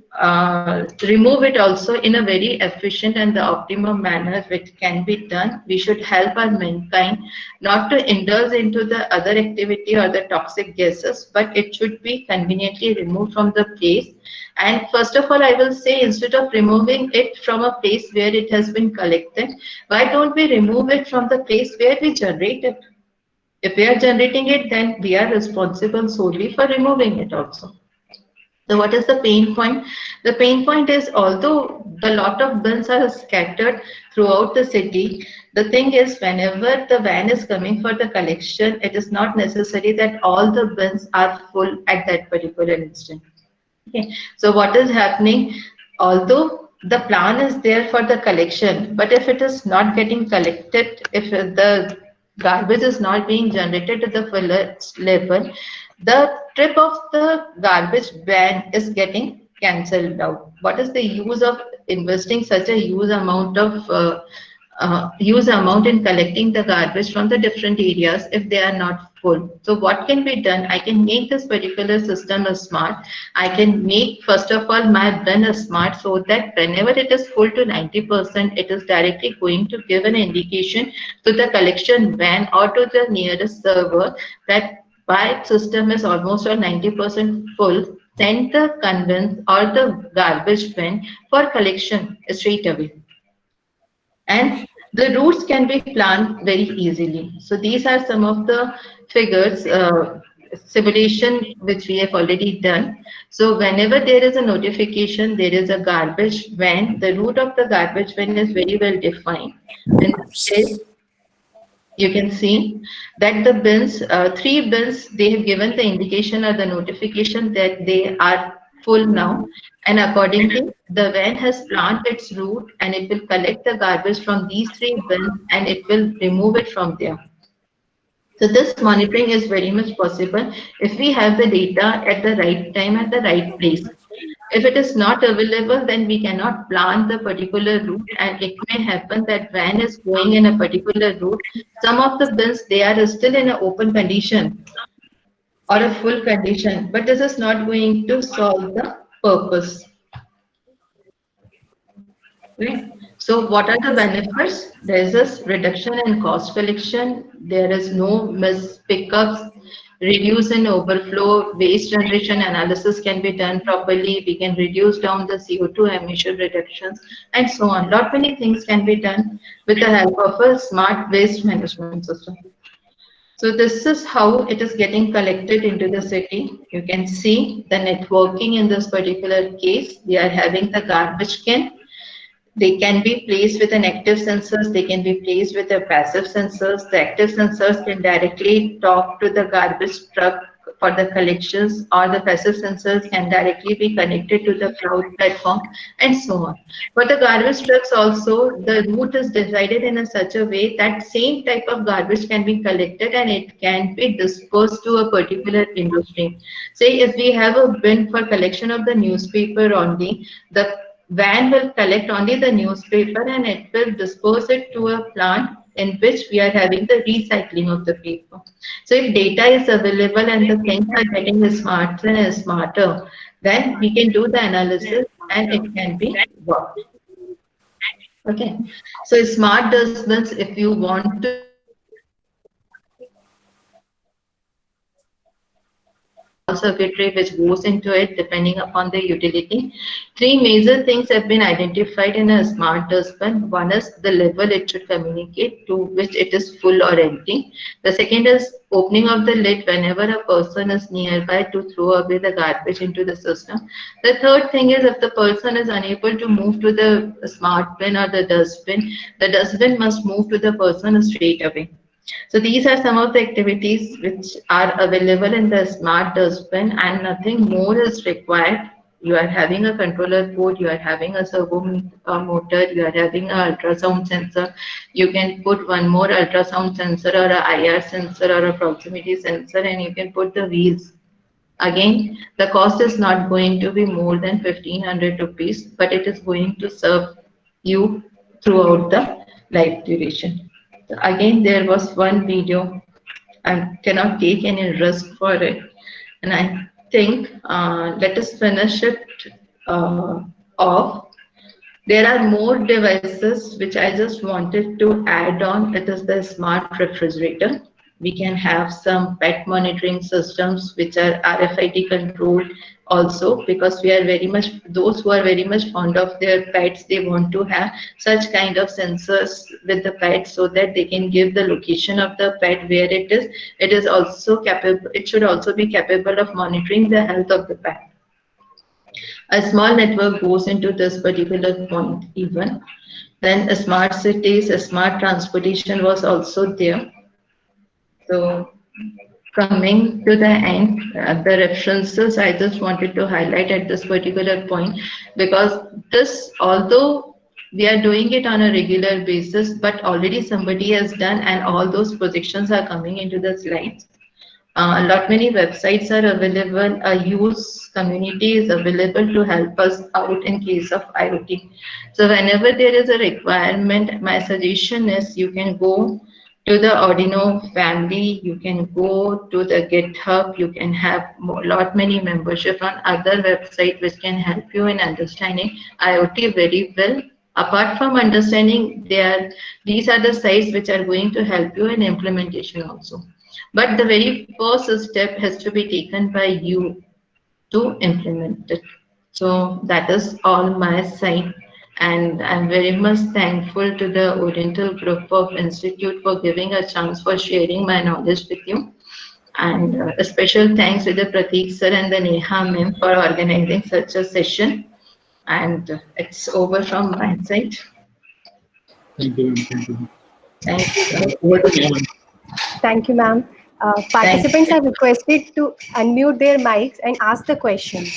remove it also in a very efficient and the optimum manner which can be done. We should help our mankind not to indulge into the other activity or the toxic gases, but it should be conveniently removed from the place. And first of all, I will say, instead of removing it from a place where it has been collected, why don't we remove it from the place where we generate it? If we are generating it, then we are responsible solely for removing it also. So what is the pain point? The pain point is, although the lot of bins are scattered throughout the city, the thing is, whenever the van is coming for the collection, it is not necessary that all the bins are full at that particular instant. Okay. So what is happening? Although the plan is there for the collection, but if it is not getting collected, if the garbage is not being generated to the fullest level, the trip of the garbage van is getting cancelled out. What is the use of investing such a huge amount in collecting the garbage from the different areas if they are not full? So what can be done? I can make this particular system as smart. I can make, first of all, my bin as smart, so that whenever it is full to 90%, it is directly going to give an indication to the collection van or to the nearest server that my system is almost 90% full. send the conveyance or the garbage bin for collection straight away. And the routes can be planned very easily. So these are some of the figures, simulation which we have already done. So whenever there is a notification, there is a garbage van, the route of the garbage van is very well defined. In this case, you can see that the bins, 3 bins, they have given the indication or the notification that they are full now. And accordingly, the van has planned its route and it will collect the garbage from these 3 bins and it will remove it from there. So this monitoring is very much possible if we have the data at the right time at the right place. If it is not available, then we cannot plan the particular route, and it may happen that van is going in a particular route. Some of the bins, they are still in an open condition or a full condition, but this is not going to solve the purpose. Right. So what are the benefits? There is a reduction in cost collection. There is no miss pickups, reduce in overflow, waste generation analysis can be done properly. We can reduce down the CO2 emission reductions and so on. Lot many things can be done with the help of a smart waste management system. So this is how it is getting collected into the city. You can see the networking in this particular case. We are having the garbage can. They can be placed with an active sensors, they can be placed with a passive sensors. The active sensors can directly talk to the garbage truck for the collections, or the passive sensors can directly be connected to the cloud platform and so on. For the garbage trucks also, the route is decided in a such a way that same type of garbage can be collected and it can be dispersed to a particular industry. Say if we have a bin for collection of the newspaper only, the van will collect only the newspaper and it will disperse it to a plant in which we are having the recycling of the paper. So if data is available and the things are getting smarter and smarter, then we can do the analysis and it can be worked. Okay. So smart dustbins, if you want to circuitry which goes into it depending upon the utility. 3 major things have been identified in a smart dustbin. One is the level it should communicate to which it is full or empty. The second is opening of the lid whenever a person is nearby to throw away the garbage into the system. The third thing is if the person is unable to move to the smart bin or the dustbin must move to the person straight away. So these are some of the activities which are available in the smart dustbin and nothing more is required. You are having a controller board, you are having a servo motor, you are having an ultrasound sensor. You can put one more ultrasound sensor or a IR sensor or a proximity sensor and you can put the wheels. Again, the cost is not going to be more than 1500 rupees, but it is going to serve you throughout the life duration. So again, there was one video. I cannot take any risk for it, and I think let us finish it off. There are more devices which I just wanted to add on. It is the smart refrigerator. We can have some pet monitoring systems which are RFID controlled also, because we are very much, those who are very much fond of their pets, they want to have such kind of sensors with the pet so that they can give the location of the pet where it is. It is also capable, it should also be capable of monitoring the health of the pet. A small network goes into this particular point even. Then a smart cities, a smart transportation was also there. So coming to the end, the references I just wanted to highlight at this particular point, because this, although we are doing it on a regular basis, but already somebody has done and all those projections are coming into the slides. A lot many websites are available, a use community is available to help us out in case of IoT. So whenever there is a requirement, my suggestion is you can go to the Arduino family, you can go to the GitHub, you can have lot many membership on other websites which can help you in understanding IoT very well. Apart from understanding, these are the sites which are going to help you in implementation also. But the very first step has to be taken by you to implement it. So that is all my side. And I'm very much thankful to the Oriental Group of Institute for giving a chance for sharing my knowledge with you. And a special thanks to the Prateek sir and the Neha ma'am for organizing such a session. And it's over from my side. Thank you. Thank you. Thank you, sir. Over to Neha. Thank you, ma'am. Participants are requested to unmute their mics and ask the questions.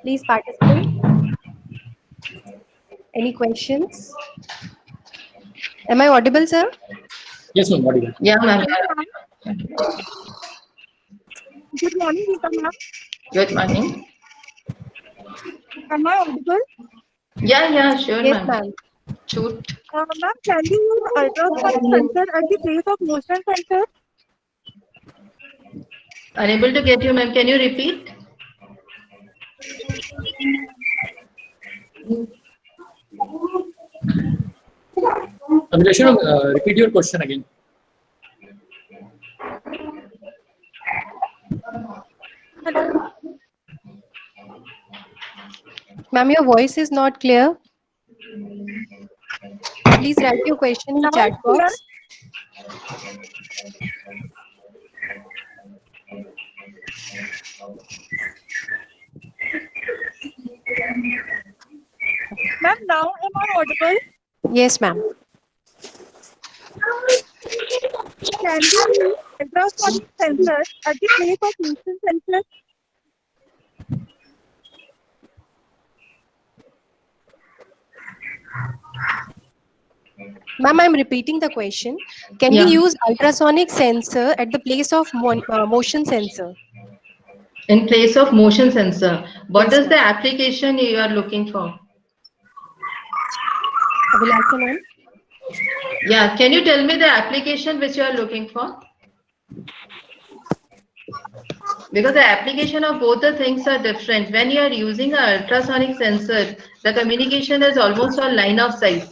Please participate. Any questions? Am I audible, sir? Yes, ma'am. Audible. Yeah, ma'am. Good morning, Geeta ma'am. Good morning. Am I audible? Yeah, sure, Yes, ma'am. ma'am. Shoot. Ma'am, can you use ultrasonic sensor at the place of motion sensor? Unable to get you, ma'am. Can you repeat? Abhilasha, repeat your question again. Hello. Ma'am, your voice is not clear. Please write your question in the Now chat it's clear? box. Ma'am, now am I audible? Yes, ma'am. Can you use ultrasonic sensor at the place of motion sensor? Ma'am, I'm repeating the question. Can Yeah. we use ultrasonic sensor at the place of motion sensor? In place of motion sensor, what Yes, is the application you are looking for? Abhilasha, ma'am? Yeah, can you tell me the application which you are looking for? Because the application of both the things are different. When you are using an ultrasonic sensor, the communication is almost on line of sight.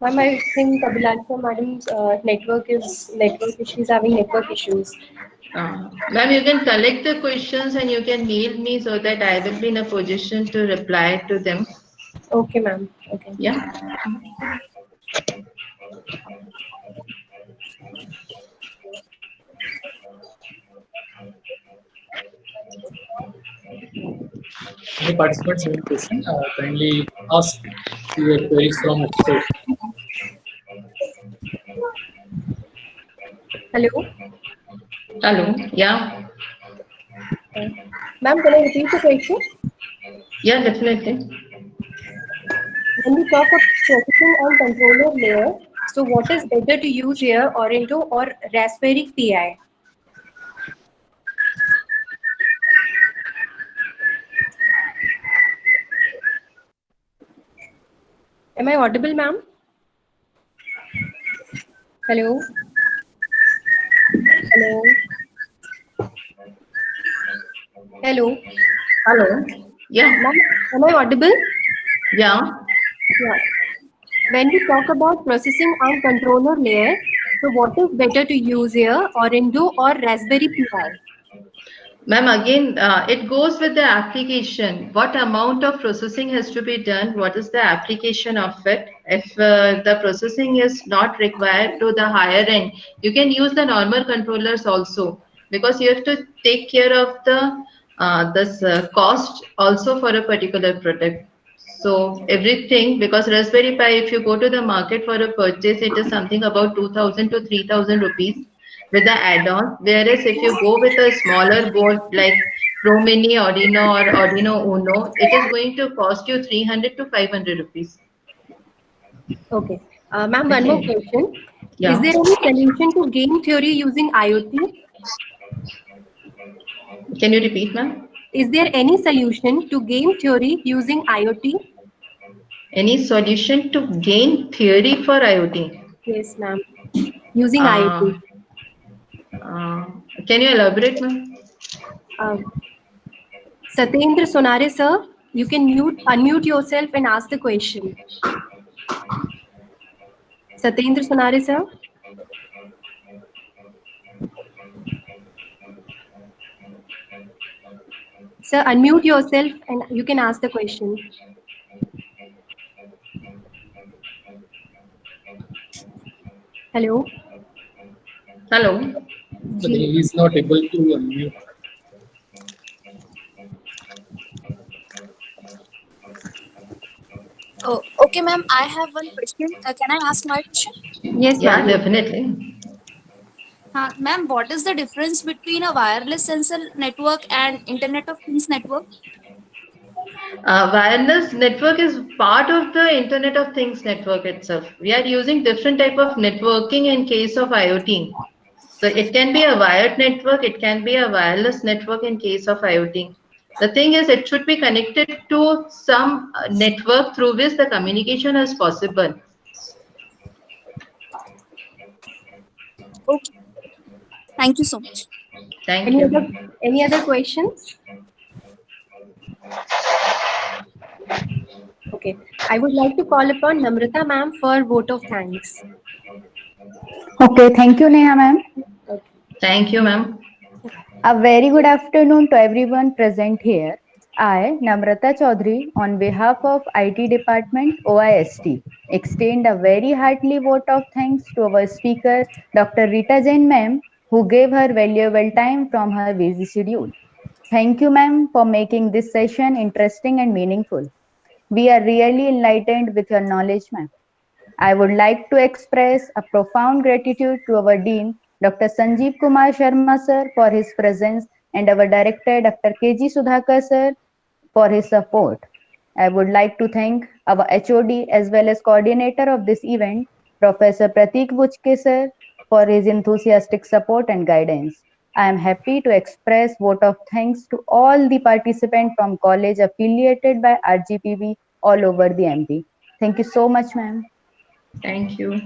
Ma'am, I think Abhilasha madam's network she's having network issues. Ma'am, you can collect the questions and you can mail me so that I will be in a position to reply to them. Okay, ma'am. Okay. Yeah. Any participants have any question? Kindly ask your queries from expert. Hello? Hello. Yeah. Ma'am, can I repeat the question? Yeah, definitely. When we talk of processing and controller layer, so what is better to use here, Orento or Raspberry Pi? Am I audible, ma'am? Hello? Hello? Hello? Hello. Yeah. Ma'am, am I audible? Yeah. Yeah. When we talk about processing and controller layer, so what is better to use here, Orendo or Raspberry Pi? Ma'am, again, it goes with the application. What amount of processing has to be done? What is the application of it? If the processing is not required to the higher end, you can use the normal controllers also, because you have to take care of the this cost also for a particular product. So everything, because Raspberry Pi, if you go to the market for a purchase, it is something about 2,000 to 3,000 rupees with the add-on. Whereas if you go with a smaller board like Pro Mini, Arduino or Arduino Uno, it is going to cost you 300 to 500 rupees. Okay. Ma'am, one more Okay. question. Yeah. Is there any solution to game theory using IoT? Can you repeat, ma'am? Is there any solution to game theory using IoT? Any solution to gain theory for IoT? Yes, ma'am. Using Uh, IoT. can you elaborate, ma'am? Satyendra Sonare, sir, You can unmute yourself and ask the question. Satyendra Sonare sir. Sir, unmute yourself and you can ask the question. Hello. Hello. But he is not able to unmute. Oh, okay, ma'am. I have one question. Can I ask my question? Yes, Yeah, ma'am. definitely. Ma'am, what is the difference between a wireless sensor network and Internet of Things network? Wireless network is part of the Internet of Things network itself. We are using different type of networking in case of IoT. So it can be a wired network, it can be a wireless network in case of IoT. The thing is, it should be connected to some network through which the communication is possible. Okay. Thank you so much. Thank Any you. other questions? Okay. I would like to call upon Namrata ma'am for vote of thanks. Okay, thank you, Neha ma'am. Thank you, ma'am. A very good afternoon to everyone present here. I, Namrata Chaudhary, on behalf of IT Department OIST, extend a very heartily vote of thanks to our speaker, Dr. Rita Jain ma'am, who gave her valuable time from her busy schedule. Thank you, ma'am, for making this session interesting and meaningful. We are really enlightened with your knowledge, ma'am. I would like to express a profound gratitude to our Dean, Dr. Sanjeev Kumar Sharma sir, for his presence and our Director, Dr. K.G. Sudhakar sir, for his support. I would like to thank our HOD as well as coordinator of this event, Professor Pratik Buchke sir, for his enthusiastic support and guidance. I am happy to express vote of thanks to all the participants from college affiliated by RGPV all over the MP. Thank you so much, ma'am. Thank you.